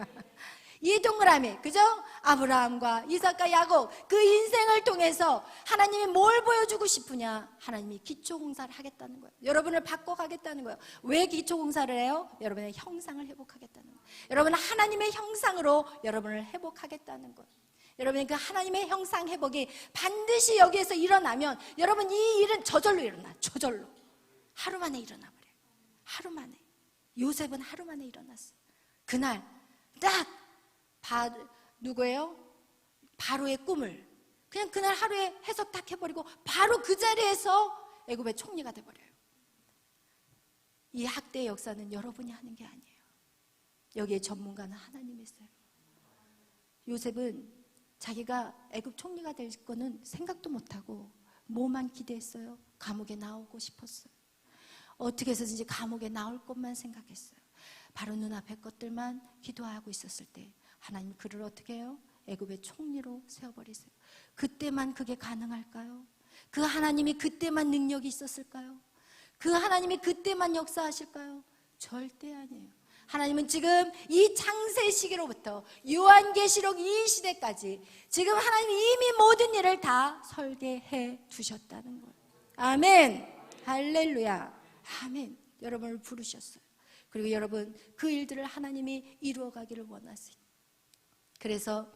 이 동그라미, 그죠? 아브라함과 이삭과 야곱, 그 인생을 통해서 하나님이 뭘 보여주고 싶으냐? 하나님이 기초공사를 하겠다는 거예요. 여러분을 바꿔가겠다는 거예요. 왜 기초공사를 해요? 여러분의 형상을 회복하겠다는 거예요. 여러분은 하나님의 형상으로 여러분을 회복하겠다는 거예요. 여러분이 그 하나님의 형상 회복이 반드시 여기에서 일어나면 여러분 이 일은 저절로 일어나. 저절로 하루 만에 일어나 버려요. 하루 만에. 요셉은 하루 만에 일어났어요. 그날 딱 누구예요? 바로의 꿈을 그냥 그날 하루에 해석 딱 해버리고 바로 그 자리에서 애굽의 총리가 돼버려요. 이 학대의 역사는 여러분이 하는 게 아니에요. 여기에 전문가는 하나님이세요. 요셉은 자기가 애굽 총리가 될 거는 생각도 못하고 뭐만 기대했어요? 감옥에 나오고 싶었어요. 어떻게 해서든지 감옥에 나올 것만 생각했어요. 바로 눈앞의 것들만 기도하고 있었을 때 하나님 그를 어떻게 해요? 애굽의 총리로 세워버리세요. 그때만 그게 가능할까요? 그 하나님이 그때만 능력이 있었을까요? 그 하나님이 그때만 역사하실까요? 절대 아니에요. 하나님은 지금 이 창세 시기로부터 요한계시록 이 시대까지 지금 하나님이 이미 모든 일을 다 설계해 두셨다는 거예요. 아멘. 할렐루야. 아멘. 여러분을 부르셨어요. 그리고 여러분 그 일들을 하나님이 이루어가기를 원하세요. 그래서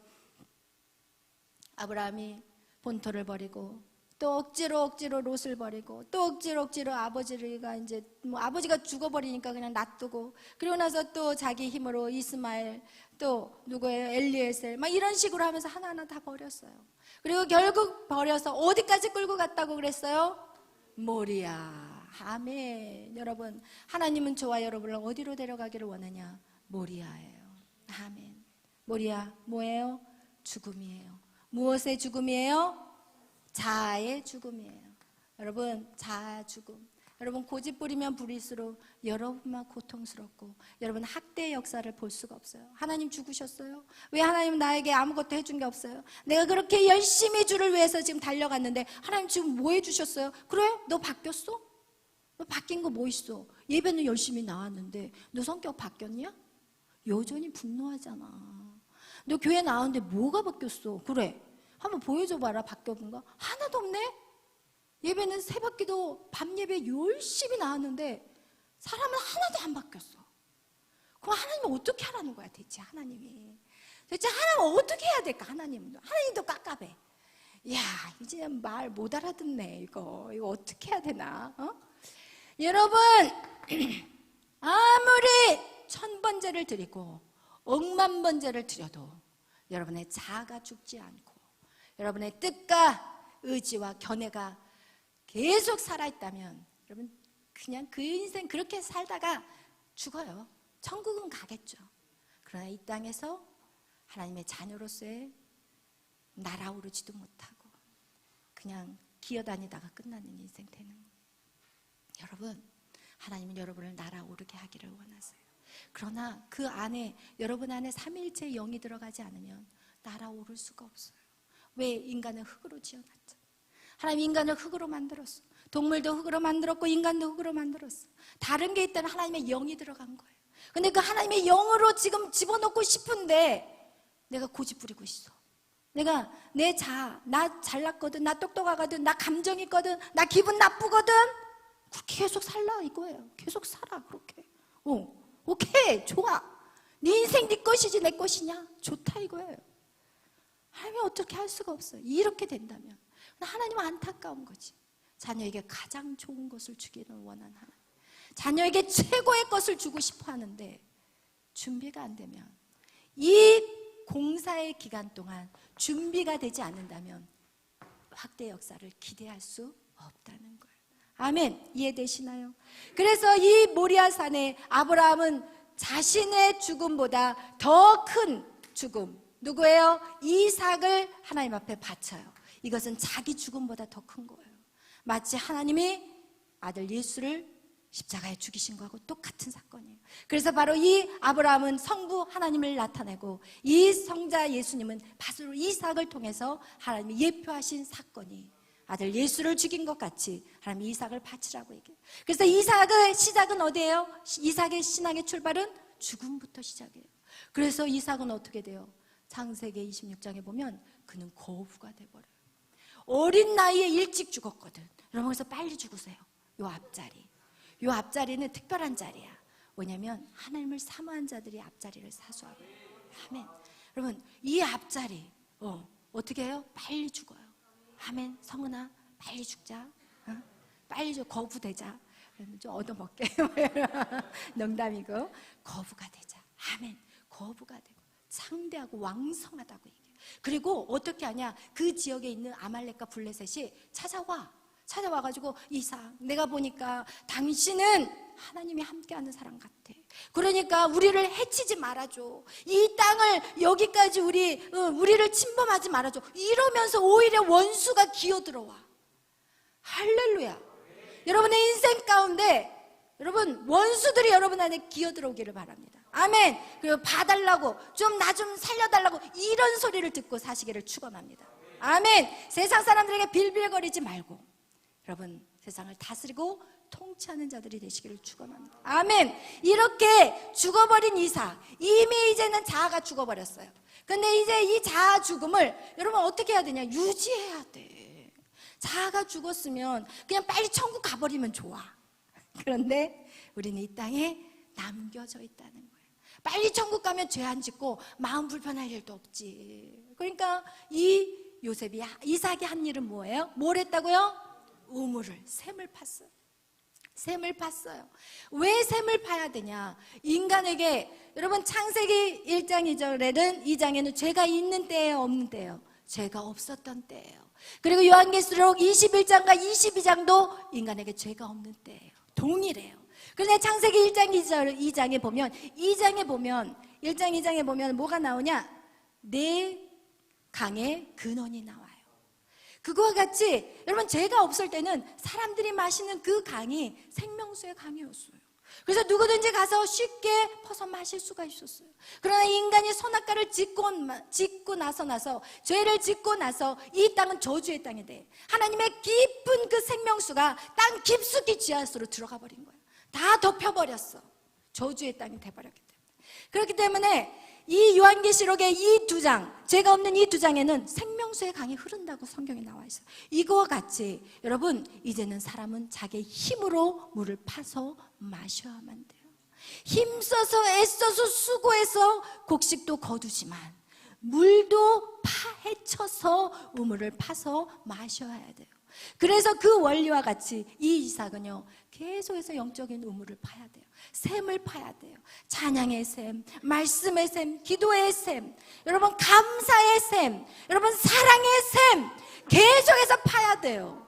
아브라함이 본토를 버리고 또 억지로 롯을 버리고 또 억지로 아버지가 이제 뭐 아버지가 죽어버리니까 그냥 놔두고 그리고 나서 또 자기 힘으로 이스마엘 또 누구예요? 엘리에셀 막 이런 식으로 하면서 하나하나 다 버렸어요. 그리고 결국 버려서 어디까지 끌고 갔다고 그랬어요? 모리아. 아멘. 여러분 하나님은 저와 여러분을 어디로 데려가기를 원하냐? 모리아예요. 아멘. 모리아 뭐예요? 죽음이에요. 무엇의 죽음이에요? 자아의 죽음이에요. 여러분 자아 죽음. 여러분 고집 부리면 부릴수록 여러분만 고통스럽고 여러분 학대의 역사를 볼 수가 없어요. 하나님 죽으셨어요? 왜 하나님 나에게 아무것도 해준 게 없어요? 내가 그렇게 열심히 주를 위해서 지금 달려갔는데 하나님 지금 뭐 해주셨어요? 그래? 너 바뀌었어? 너 바뀐 거 뭐 있어? 예배는 열심히 나왔는데 너 성격 바뀌었냐? 여전히 분노하잖아. 너 교회 나왔는데 뭐가 바뀌었어? 그래 한번 보여줘봐라. 바뀌어본 거 하나도 없네. 예배는 새벽기도 밤 예배 열심히 나왔는데 사람은 하나도 안 바뀌었어. 그럼 하나님은 어떻게 하라는 거야 대체? 하나님이 대체 하나님 어떻게 해야 될까? 하나님도 깝깝해. 야 이제 말 못 알아듣네. 이거 어떻게 해야 되나? 여러분 아무리 1000번제를 드리고 10,000번제를 드려도 여러분의 자아가 죽지 않고 여러분의 뜻과 의지와 견해가 계속 살아있다면 여러분 그냥 그 인생 그렇게 살다가 죽어요. 천국은 가겠죠. 그러나 이 땅에서 하나님의 자녀로서의 날아오르지도 못하고 그냥 기어다니다가 끝나는 인생 되는 거예요. 여러분 하나님은 여러분을 날아오르게 하기를 원하세요. 그러나 그 안에 여러분 안에 삼위일체의 영이 들어가지 않으면 날아오를 수가 없어요. 왜? 인간은 흙으로 지어놨죠. 하나님 인간을 흙으로 만들었어. 동물도 흙으로 만들었고 인간도 흙으로 만들었어. 다른 게 있다면 하나님의 영이 들어간 거예요. 근데 그 하나님의 영으로 지금 집어넣고 싶은데 내가 고집 부리고 있어. 내가 내 자아, 나 잘났거든, 나 똑똑하거든, 나 감정 있거든, 나 기분 나쁘거든. 그렇게 계속 살라 이거예요. 계속 살아 그렇게. 오케이 좋아. 네 인생 네 것이지 내 것이냐? 좋다 이거예요. 하나님이 어떻게 할 수가 없어요. 이렇게 된다면 하나님은 안타까운 거지. 자녀에게 가장 좋은 것을 주기를 원하는 하나님. 자녀에게 최고의 것을 주고 싶어 하는데 준비가 안 되면 이 공사의 기간 동안 준비가 되지 않는다면 확대 역사를 기대할 수 없다는 거예요. 아멘. 이해되시나요? 그래서 이 모리아산에 아브라함은 자신의 죽음보다 더 큰 죽음, 누구예요? 이삭을 하나님 앞에 바쳐요. 이것은 자기 죽음보다 더 큰 거예요. 마치 하나님이 아들 예수를 십자가에 죽이신 거하고 똑같은 사건이에요. 그래서 바로 이 아브라함은 성부 하나님을 나타내고 이 성자 예수님은 바로 이삭을 통해서 하나님이 예표하신 사건이 아들 예수를 죽인 것 같이 하나님 이삭을 바치라고 얘기해요. 그래서 이삭의 시작은 어디예요? 이삭의 신앙의 출발은 죽음부터 시작해요. 그래서 이삭은 어떻게 돼요? 창세기 26장에 보면 그는 거부가 돼버려요. 어린 나이에 일찍 죽었거든. 여러분 그래서 빨리 죽으세요. 요 앞자리는 특별한 자리야. 왜냐하면 하나님을 사모한 자들이 앞자리를 사수하고. 아멘. 여러분 이 앞자리 어떻게 해요? 빨리 죽어요. 아멘. 성은아 빨리 죽자. 빨리 거부되자. 좀 얻어먹게. 농담이고 거부가 되자. 아멘. 거부가 되고 창대하고 왕성하다고 얘기해요. 그리고 어떻게 하냐? 그 지역에 있는 아말렉과 블레셋이 찾아와. 찾아와가지고 이삭, 내가 보니까 당신은 하나님이 함께하는 사람 같아. 그러니까 우리를 해치지 말아줘. 이 땅을 여기까지 우리를 침범하지 말아줘. 이러면서 오히려 원수가 기어들어와. 할렐루야. 여러분의 인생 가운데 여러분 원수들이 여러분 안에 기어들어오기를 바랍니다. 아멘. 그리고 봐달라고 좀 나 좀 살려달라고 이런 소리를 듣고 사시기를 축원합니다. 아멘. 세상 사람들에게 빌빌거리지 말고 여러분 세상을 다스리고 통치하는 자들이 되시기를 축원합니다. 아멘. 이렇게 죽어버린 이삭, 이미 이제는 자아가 죽어버렸어요. 근데 이제 이 자아 죽음을 여러분 어떻게 해야 되냐? 유지해야 돼. 자아가 죽었으면 그냥 빨리 천국 가버리면 좋아. 그런데 우리는 이 땅에 남겨져 있다는 거예요. 빨리 천국 가면 죄 안 짓고 마음 불편할 일도 없지. 그러니까 이 요셉이, 이삭이 한 일은 뭐예요? 뭘 했다고요? 우물을, 샘을 팠어요. 샘을 팠어요. 왜 샘을 파야 되냐? 인간에게 여러분 창세기 1장 2장에는 죄가 있는 때예요, 없는 때예요? 죄가 없었던 때예요. 그리고 요한계시록 21장과 22장도 인간에게 죄가 없는 때예요. 동일해요. 그런데 창세기 1장 2장에 보면 1장 2장에 보면 뭐가 나오냐? 네 강의 근원이 나와요. 그거와 같이 여러분 죄가 없을 때는 사람들이 마시는 그 강이 생명수의 강이었어요. 그래서 누구든지 가서 쉽게 퍼서 마실 수가 있었어요. 그러나 인간이 선악과를 짓고 나서 죄를 짓고 나서 이 땅은 저주의 땅이 돼. 하나님의 깊은 그 생명수가 땅 깊숙이 지하수로 들어가 버린 거예요. 다 덮여버렸어. 저주의 땅이 돼버렸기 때문에. 그렇기 때문에 이 요한계시록의 이 2장, 죄가 없는 이 2장에는 생명수의 강이 흐른다고 성경에 나와 있어요. 이거와 같이 여러분 이제는 사람은 자기의 힘으로 물을 파서 마셔야만 돼요. 힘써서 애써서 수고해서 곡식도 거두지만 물도 파헤쳐서 우물을 파서 마셔야 돼요. 그래서 그 원리와 같이 이 이삭은요 계속해서 영적인 우물을 파야 돼요. 샘을 파야 돼요. 찬양의 샘, 말씀의 샘, 기도의 샘, 여러분 감사의 샘, 여러분 사랑의 샘 계속해서 파야 돼요.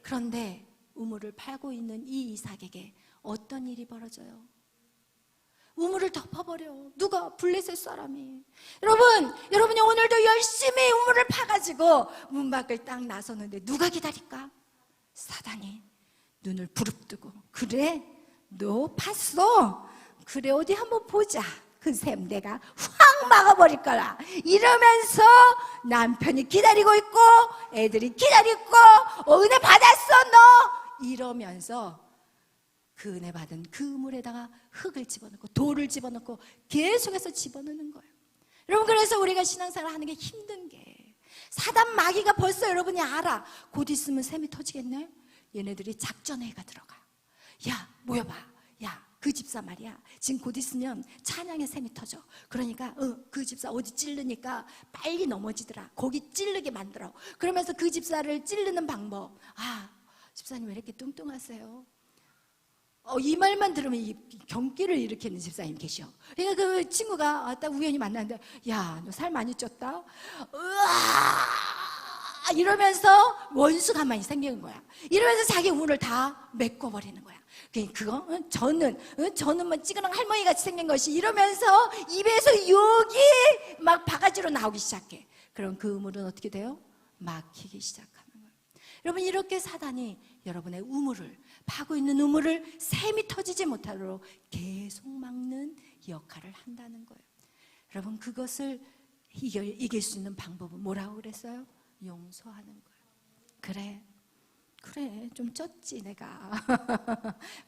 그런데 우물을 파고 있는 이 이삭에게 어떤 일이 벌어져요? 우물을 덮어버려. 누가? 블레셋 사람이. 여러분이 오늘도 열심히 우물을 파가지고 문 밖을 딱 나서는데 누가 기다릴까? 사단이 눈을 부릅뜨고, 그래? 너 팠어? 그래 어디 한번 보자. 그 샘 내가 확 막아버릴 거라. 이러면서 남편이 기다리고 있고 애들이 기다리고 은혜 받았어 너? 이러면서 그 은혜 받은 그 우물에다가 흙을 집어넣고 돌을 집어넣고 계속해서 집어넣는 거예요. 여러분 그래서 우리가 신앙생활 하는 게 힘든 게 사단 마귀가 벌써 여러분이 알아. 곧 있으면 샘이 터지겠네. 얘네들이 작전회의가 들어가. 야 모여봐. 야 그 집사 말이야 지금 곧 있으면 찬양의 샘이 터져. 그러니까 그 집사 어디 찌르니까 빨리 넘어지더라. 거기 찌르게 만들어. 그러면서 그 집사를 찌르는 방법. 아 집사님 왜 이렇게 뚱뚱하세요? 이 말만 들으면 이 경기를 일으키는 집사님 계셔. 그러니까 그 친구가 딱 우연히 만났는데 야 너 살 많이 쪘다? 으아 이러면서 원수 가만히 생기는 거야. 이러면서 자기 운을 다 메꿔버리는 거야. 그거 저는 뭐 찌그랑 할머니 같이 생긴 것이 이러면서 입에서 욕이 막 바가지로 나오기 시작해. 그럼 그 우물은 어떻게 돼요? 막히기 시작하는 거예요. 여러분 이렇게 사단이 여러분의 우물을 파고 있는 우물을 샘이 터지지 못하도록 계속 막는 역할을 한다는 거예요. 여러분 그것을 이길 수 있는 방법은 뭐라고 그랬어요? 용서하는 거예요. 그래 좀 쪘지 내가.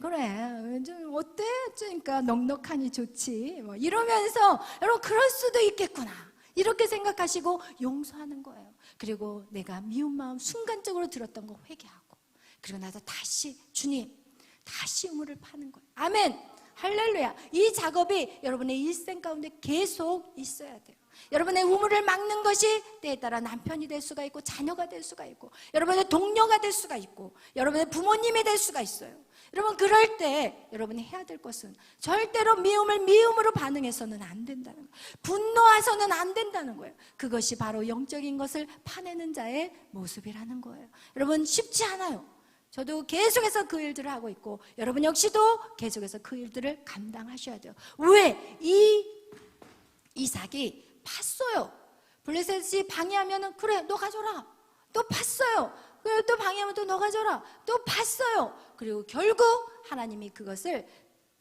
그래 좀 어때? 그러니까 넉넉하니 좋지 뭐 이러면서 여러분 그럴 수도 있겠구나 이렇게 생각하시고 용서하는 거예요. 그리고 내가 미운 마음 순간적으로 들었던 거 회개하고 그리고 나서 다시 주님 다시 우물을 파는 거예요. 아멘 할렐루야. 이 작업이 여러분의 일생 가운데 계속 있어야 돼요. 여러분의 우물을 막는 것이 때에 따라 남편이 될 수가 있고 자녀가 될 수가 있고 여러분의 동료가 될 수가 있고 여러분의 부모님이 될 수가 있어요. 여러분 그럴 때 여러분이 해야 될 것은 절대로 미움을 미움으로 반응해서는 안 된다는 거예요. 분노해서는 안 된다는 거예요. 그것이 바로 영적인 것을 파내는 자의 모습이라는 거예요. 여러분 쉽지 않아요. 저도 계속해서 그 일들을 하고 있고 여러분 역시도 계속해서 그 일들을 감당하셔야 돼요. 왜? 이삭이 팠어요. 블레셋이 방해하면은 그래 너 가져라. 또 팠어요. 그리고 또 방해하면 또 너 가져라. 또 팠어요. 그리고 결국 하나님이 그것을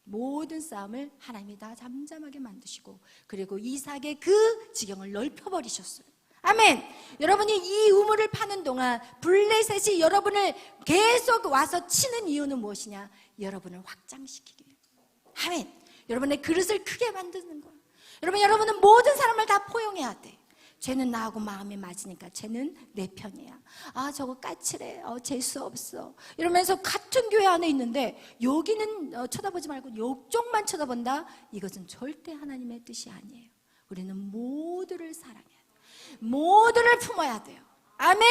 모든 싸움을 하나님이 다 잠잠하게 만드시고 그리고 이삭의 그 지경을 넓혀버리셨어요. 아멘. 여러분이 이 우물을 파는 동안 블레셋이 여러분을 계속 와서 치는 이유는 무엇이냐? 여러분을 확장시키기 위해. 아멘. 여러분의 그릇을 크게 만드는 거예요. 여러분은 모든 사람을 다 포용해야 돼. 쟤는 나하고 마음이 맞으니까 쟤는 내 편이야. 아 저거 까칠해. 재수 없어. 이러면서 같은 교회 안에 있는데 여기는 쳐다보지 말고 이쪽만 쳐다본다. 이것은 절대 하나님의 뜻이 아니에요. 우리는 모두를 사랑해야 돼요. 모두를 품어야 돼요. 아멘.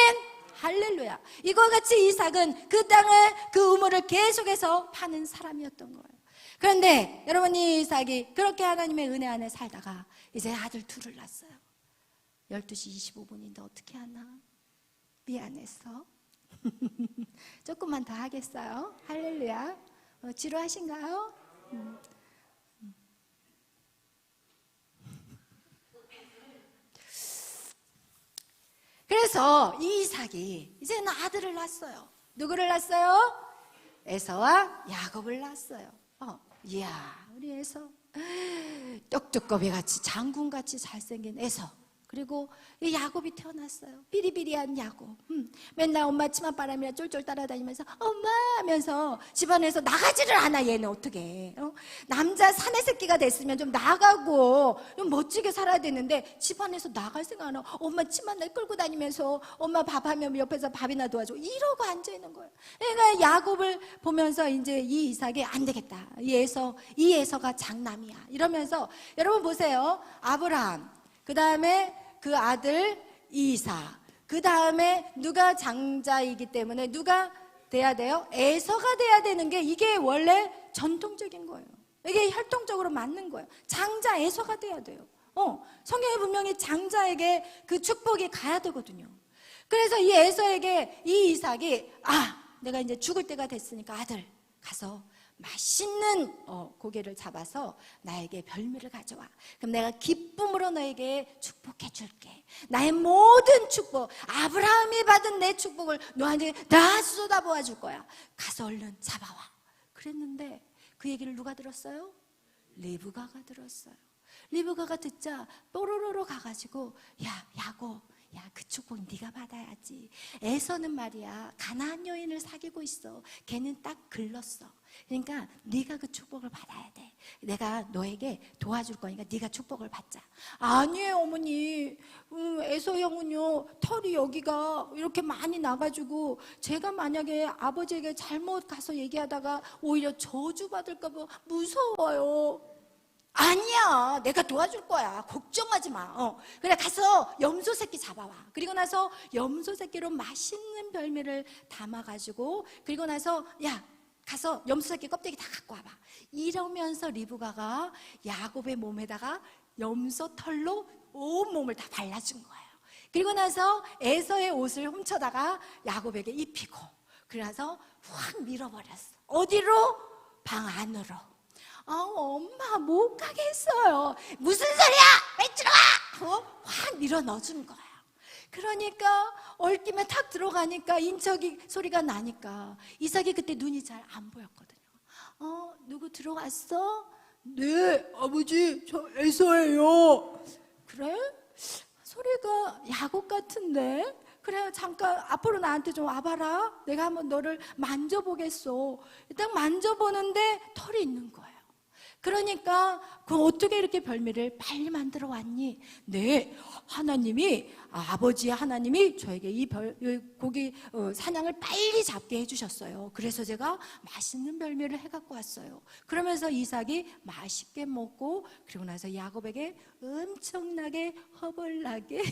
할렐루야. 이와 같이 이삭은 그 땅을 그 우물을 계속해서 파는 사람이었던 거예요. 그런데 여러분 이삭이 그렇게 하나님의 은혜 안에 살다가 이제 아들 둘을 낳았어요. 12시 25분인데 어떻게 하나? 미안했어. 조금만 더 하겠어요. 할렐루야. 지루하신가요? 그래서 이 이삭이 이제는 아들을 낳았어요. 누구를 낳았어요? 에서와 야곱을 낳았어요. 이야 우리 에서 떡두꺼비같이 장군같이 잘생긴 에서 그리고 이 야곱이 태어났어요. 비리비리한 야곱. 맨날 엄마 치맛바람이라 쫄쫄 따라다니면서 엄마 하면서 집안에서 나가지를 않아. 얘는 어떻게 남자 사내 새끼가 됐으면 좀 나가고 좀 멋지게 살아야 되는데 집안에서 나갈 생각 안 하고 엄마 치맛날 끌고 다니면서 엄마 밥하면 옆에서 밥이나 도와줘 이러고 앉아있는 거예요. 그러니까 야곱을 보면서 이제 이 이삭이 안 되겠다. 이 에서가 장남이야 이러면서 여러분 보세요. 아브라함 그 다음에 그 아들 이삭 그 다음에 누가 장자이기 때문에 누가 돼야 돼요? 에서가 돼야 되는 게 이게 원래 전통적인 거예요. 이게 혈통적으로 맞는 거예요. 장자 에서가 돼야 돼요. 성경에 분명히 장자에게 그 축복이 가야 되거든요. 그래서 이 에서에게 이 이삭이 내가 이제 죽을 때가 됐으니까 아들 가서 맛있는 고기를 잡아서 나에게 별미를 가져와. 그럼 내가 기쁨으로 너에게 축복해 줄게. 나의 모든 축복, 아브라함이 받은 내 축복을 너한테 다 쏟아부어 줄 거야. 가서 얼른 잡아와. 그랬는데 그 얘기를 누가 들었어요? 리브가가 들었어요. 리브가가 듣자 뽀로로로 가가지고 야곱 그 축복 네가 받아야지. 에서는 말이야 가나안 여인을 사귀고 있어. 걔는 딱 글렀어. 그러니까 네가 그 축복을 받아야 돼. 내가 너에게 도와줄 거니까 네가 축복을 받자. 아니에요 어머니. 에서 형은요 털이 여기가 이렇게 많이 나가지고 제가 만약에 아버지에게 잘못 가서 얘기하다가 오히려 저주받을까 봐 무서워요. 아니야 내가 도와줄 거야 걱정하지 마. 그래 가서 염소 새끼 잡아와. 그리고 나서 염소 새끼로 맛있는 별미를 담아가지고 그리고 나서 가서 염소 새끼 껍데기 다 갖고 와봐. 이러면서 리브가가 야곱의 몸에다가 염소 털로 온 몸을 다 발라준 거예요. 그리고 나서 에서의 옷을 훔쳐다가 야곱에게 입히고 그래서 확 밀어버렸어. 어디로? 방 안으로. 엄마 못 가게 했어요. 무슨 소리야? 왜 들어가? 확 밀어 넣어준 거예요. 그러니까 얽히면 탁 들어가니까 인척이 소리가 나니까 이삭이 그때 눈이 잘 안 보였거든요. 누구 들어갔어? 네 아버지 저 에서예요. 그래? 소리가 야곱 같은데? 그래 잠깐 앞으로 나한테 좀 와봐라. 내가 한번 너를 만져보겠어. 딱 만져보는데 털이 있는 거예요. 그러니까 어떻게 이렇게 별미를 빨리 만들어 왔니? 네, 하나님이 아버지 하나님이 저에게 이 고기 사냥을 빨리 잡게 해주셨어요. 그래서 제가 맛있는 별미를 해갖고 왔어요. 그러면서 이삭이 맛있게 먹고 그리고 나서 야곱에게 엄청나게 허벌나게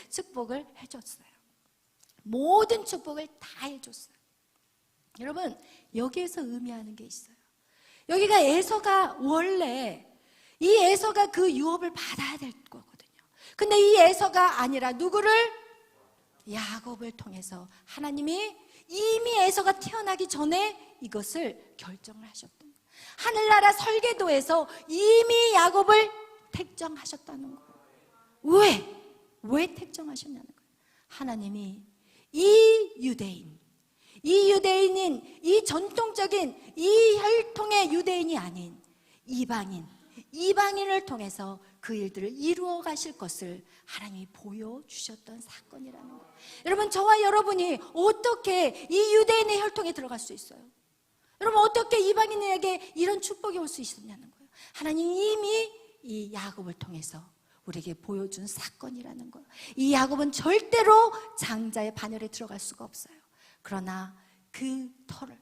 축복을 해줬어요. 모든 축복을 다 해줬어요. 여러분 여기에서 의미하는 게 있어요. 여기가 에서가 원래 이 에서가 그 유업을 받아야 될 거거든요. 근데 이 에서가 아니라 누구를? 야곱을 통해서 하나님이 이미 에서가 태어나기 전에 이것을 결정을 하셨던 거예요. 하늘나라 설계도에서 이미 야곱을 택정하셨다는 거예요. 왜 택정하셨냐는 거예요. 하나님이 이 유대인인, 이 전통적인 이 혈통의 유대인이 아닌 이방인을 통해서 그 일들을 이루어 가실 것을 하나님이 보여주셨던 사건이라는 거예요. 여러분, 저와 여러분이 어떻게 이 유대인의 혈통에 들어갈 수 있어요? 여러분, 어떻게 이방인에게 이런 축복이 올 수 있었냐는 거예요. 하나님이 이미 이 야곱을 통해서 우리에게 보여준 사건이라는 거예요. 이 야곱은 절대로 장자의 반열에 들어갈 수가 없어요. 그러나 그 털,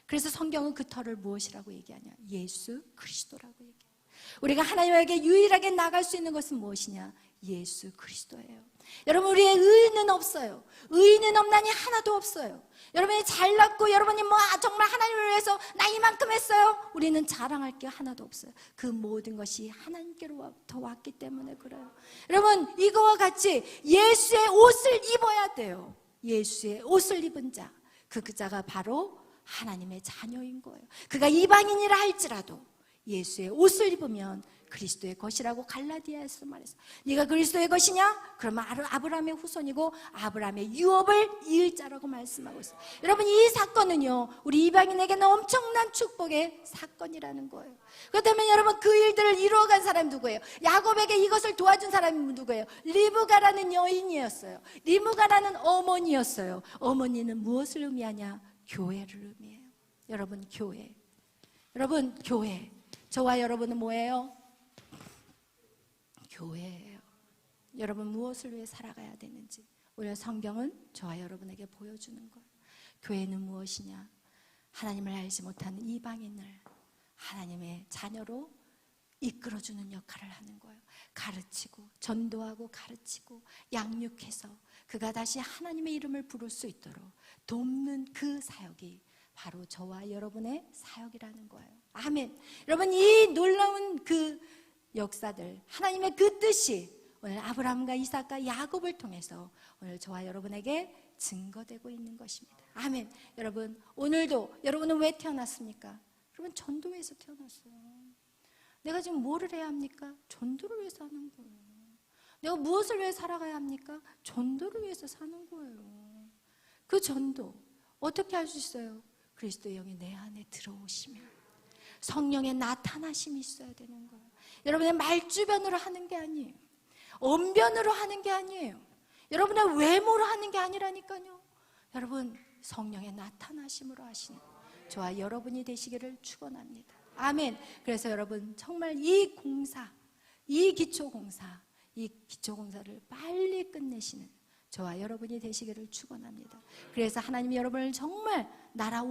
그래서 성경은 그 털을 무엇이라고 얘기하냐? 예수 그리스도라고 얘기해요. 우리가 하나님에게 유일하게 나갈 수 있는 것은 무엇이냐? 예수 그리스도예요. 여러분, 우리의 의인은 없어요. 의인은 없나니 하나도 없어요. 여러분이 잘났고 여러분이 정말 하나님을 위해서 나 이만큼 했어요. 우리는 자랑할 게 하나도 없어요. 그 모든 것이 하나님께로부터 왔기 때문에 그래요. 여러분, 이거와 같이 예수의 옷을 입어야 돼요. 예수의 옷을 입은 자, 그 자가 바로 하나님의 자녀인 거예요. 그가 이방인이라 할지라도 예수의 옷을 입으면 그리스도의 것이라고 갈라디아에서 말했어요. 네가 그리스도의 것이냐? 그러면 아브라함의 후손이고 아브라함의 유업을 이을 자라고 말씀하고 있어요. 여러분, 이 사건은요, 우리 이방인에게는 엄청난 축복의 사건이라는 거예요. 그렇다면 여러분, 그 일들을 이루어간 사람이 누구예요? 야곱에게 이것을 도와준 사람이 누구예요? 리브가라는 여인이었어요. 리브가라는 어머니였어요. 어머니는 무엇을 의미하냐? 교회를 의미해요. 여러분, 교회. 저와 여러분은 뭐예요? 교회예요. 여러분, 무엇을 위해 살아가야 되는지 오늘 성경은 저와 여러분에게 보여주는 거예요. 교회는 무엇이냐? 하나님을 알지 못하는 이방인을 하나님의 자녀로 이끌어주는 역할을 하는 거예요. 가르치고 전도하고 가르치고 양육해서 그가 다시 하나님의 이름을 부를 수 있도록 돕는 그 사역이 바로 저와 여러분의 사역이라는 거예요. 아멘. 여러분, 이 놀라운 그 역사들, 하나님의 그 뜻이 오늘 아브라함과 이삭과 야곱을 통해서 오늘 저와 여러분에게 증거되고 있는 것입니다. 아멘. 여러분, 오늘도 여러분은 왜 태어났습니까? 여러분, 전도회에서 태어났어요. 내가 지금 뭐를 해야 합니까? 전도를 위해서 하는 거예요. 내가 무엇을 위해 살아가야 합니까? 전도를 위해서 사는 거예요. 그 전도 어떻게 할 수 있어요? 그리스도의 영이 내 안에 들어오시면 성령의 나타나심이 있어야 되는 거예요. 여러분의 말주변으로 하는 게 아니에요. 언변으로 하는 게 아니에요. 여러분의 외모로 하는 게 아니라니까요. 여러분, 성령의 나타나심으로 하시는 저와 여러분이 되시기를 축원합니다. 아멘. 그래서 여러분, 정말 이 기초공사를 빨리 끝내시는 저와 여러분이 되시기를 축원합니다. 그래서 하나님이 여러분을 정말 나라를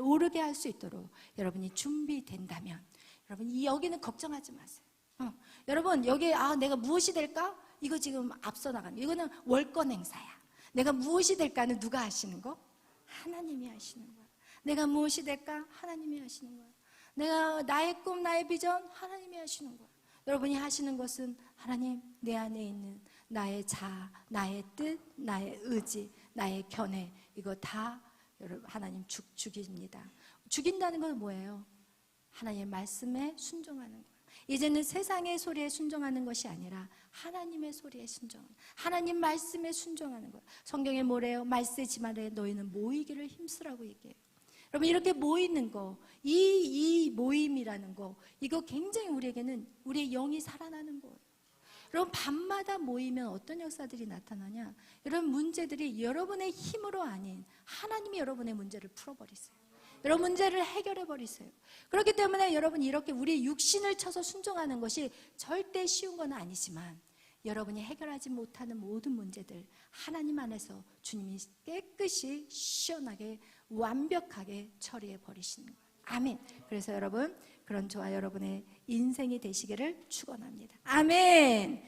오르게 할 수 있도록 여러분이 준비된다면, 여러분 여기는 걱정하지 마세요. 여러분, 여기 내가 무엇이 될까? 이거 지금 앞서 나가는, 이거는 월권 행사야. 내가 무엇이 될까는 누가 하시는 거? 하나님이 하시는 거야. 내가 무엇이 될까? 하나님이 하시는 거야. 내가 나의 꿈, 나의 비전, 하나님이 하시는 거야. 여러분이 하시는 것은 하나님, 내 안에 있는 나의 자아, 나의 뜻, 나의 의지, 나의 견해, 이거 다 여러분 하나님 죽입니다. 죽인다는 건 뭐예요? 하나님의 말씀에 순종하는 거예요. 이제는 세상의 소리에 순종하는 것이 아니라 하나님의 소리에 순종하는, 하나님 말씀에 순종하는 거예요. 성경에 뭐래요? 말세지 말에 너희는 모이기를 힘쓰라고 얘기해요. 여러분, 이렇게 모이는 거, 이 모임이라는 거, 이거 굉장히 우리에게는 우리의 영이 살아나는 거예요. 여러분, 밤마다 모이면 어떤 역사들이 나타나냐? 여러분, 문제들이 여러분의 힘으로 아닌 하나님이 여러분의 문제를 풀어버리세요. 여러분, 문제를 해결해버리세요. 그렇기 때문에 여러분, 이렇게 우리의 육신을 쳐서 순종하는 것이 절대 쉬운 건 아니지만, 여러분이 해결하지 못하는 모든 문제들 하나님 안에서 주님이 깨끗이 시원하게 완벽하게 처리해 버리시는 거예요. 아멘. 그래서 여러분, 그런 저와 여러분의 인생이 되시기를 축원합니다. 아멘.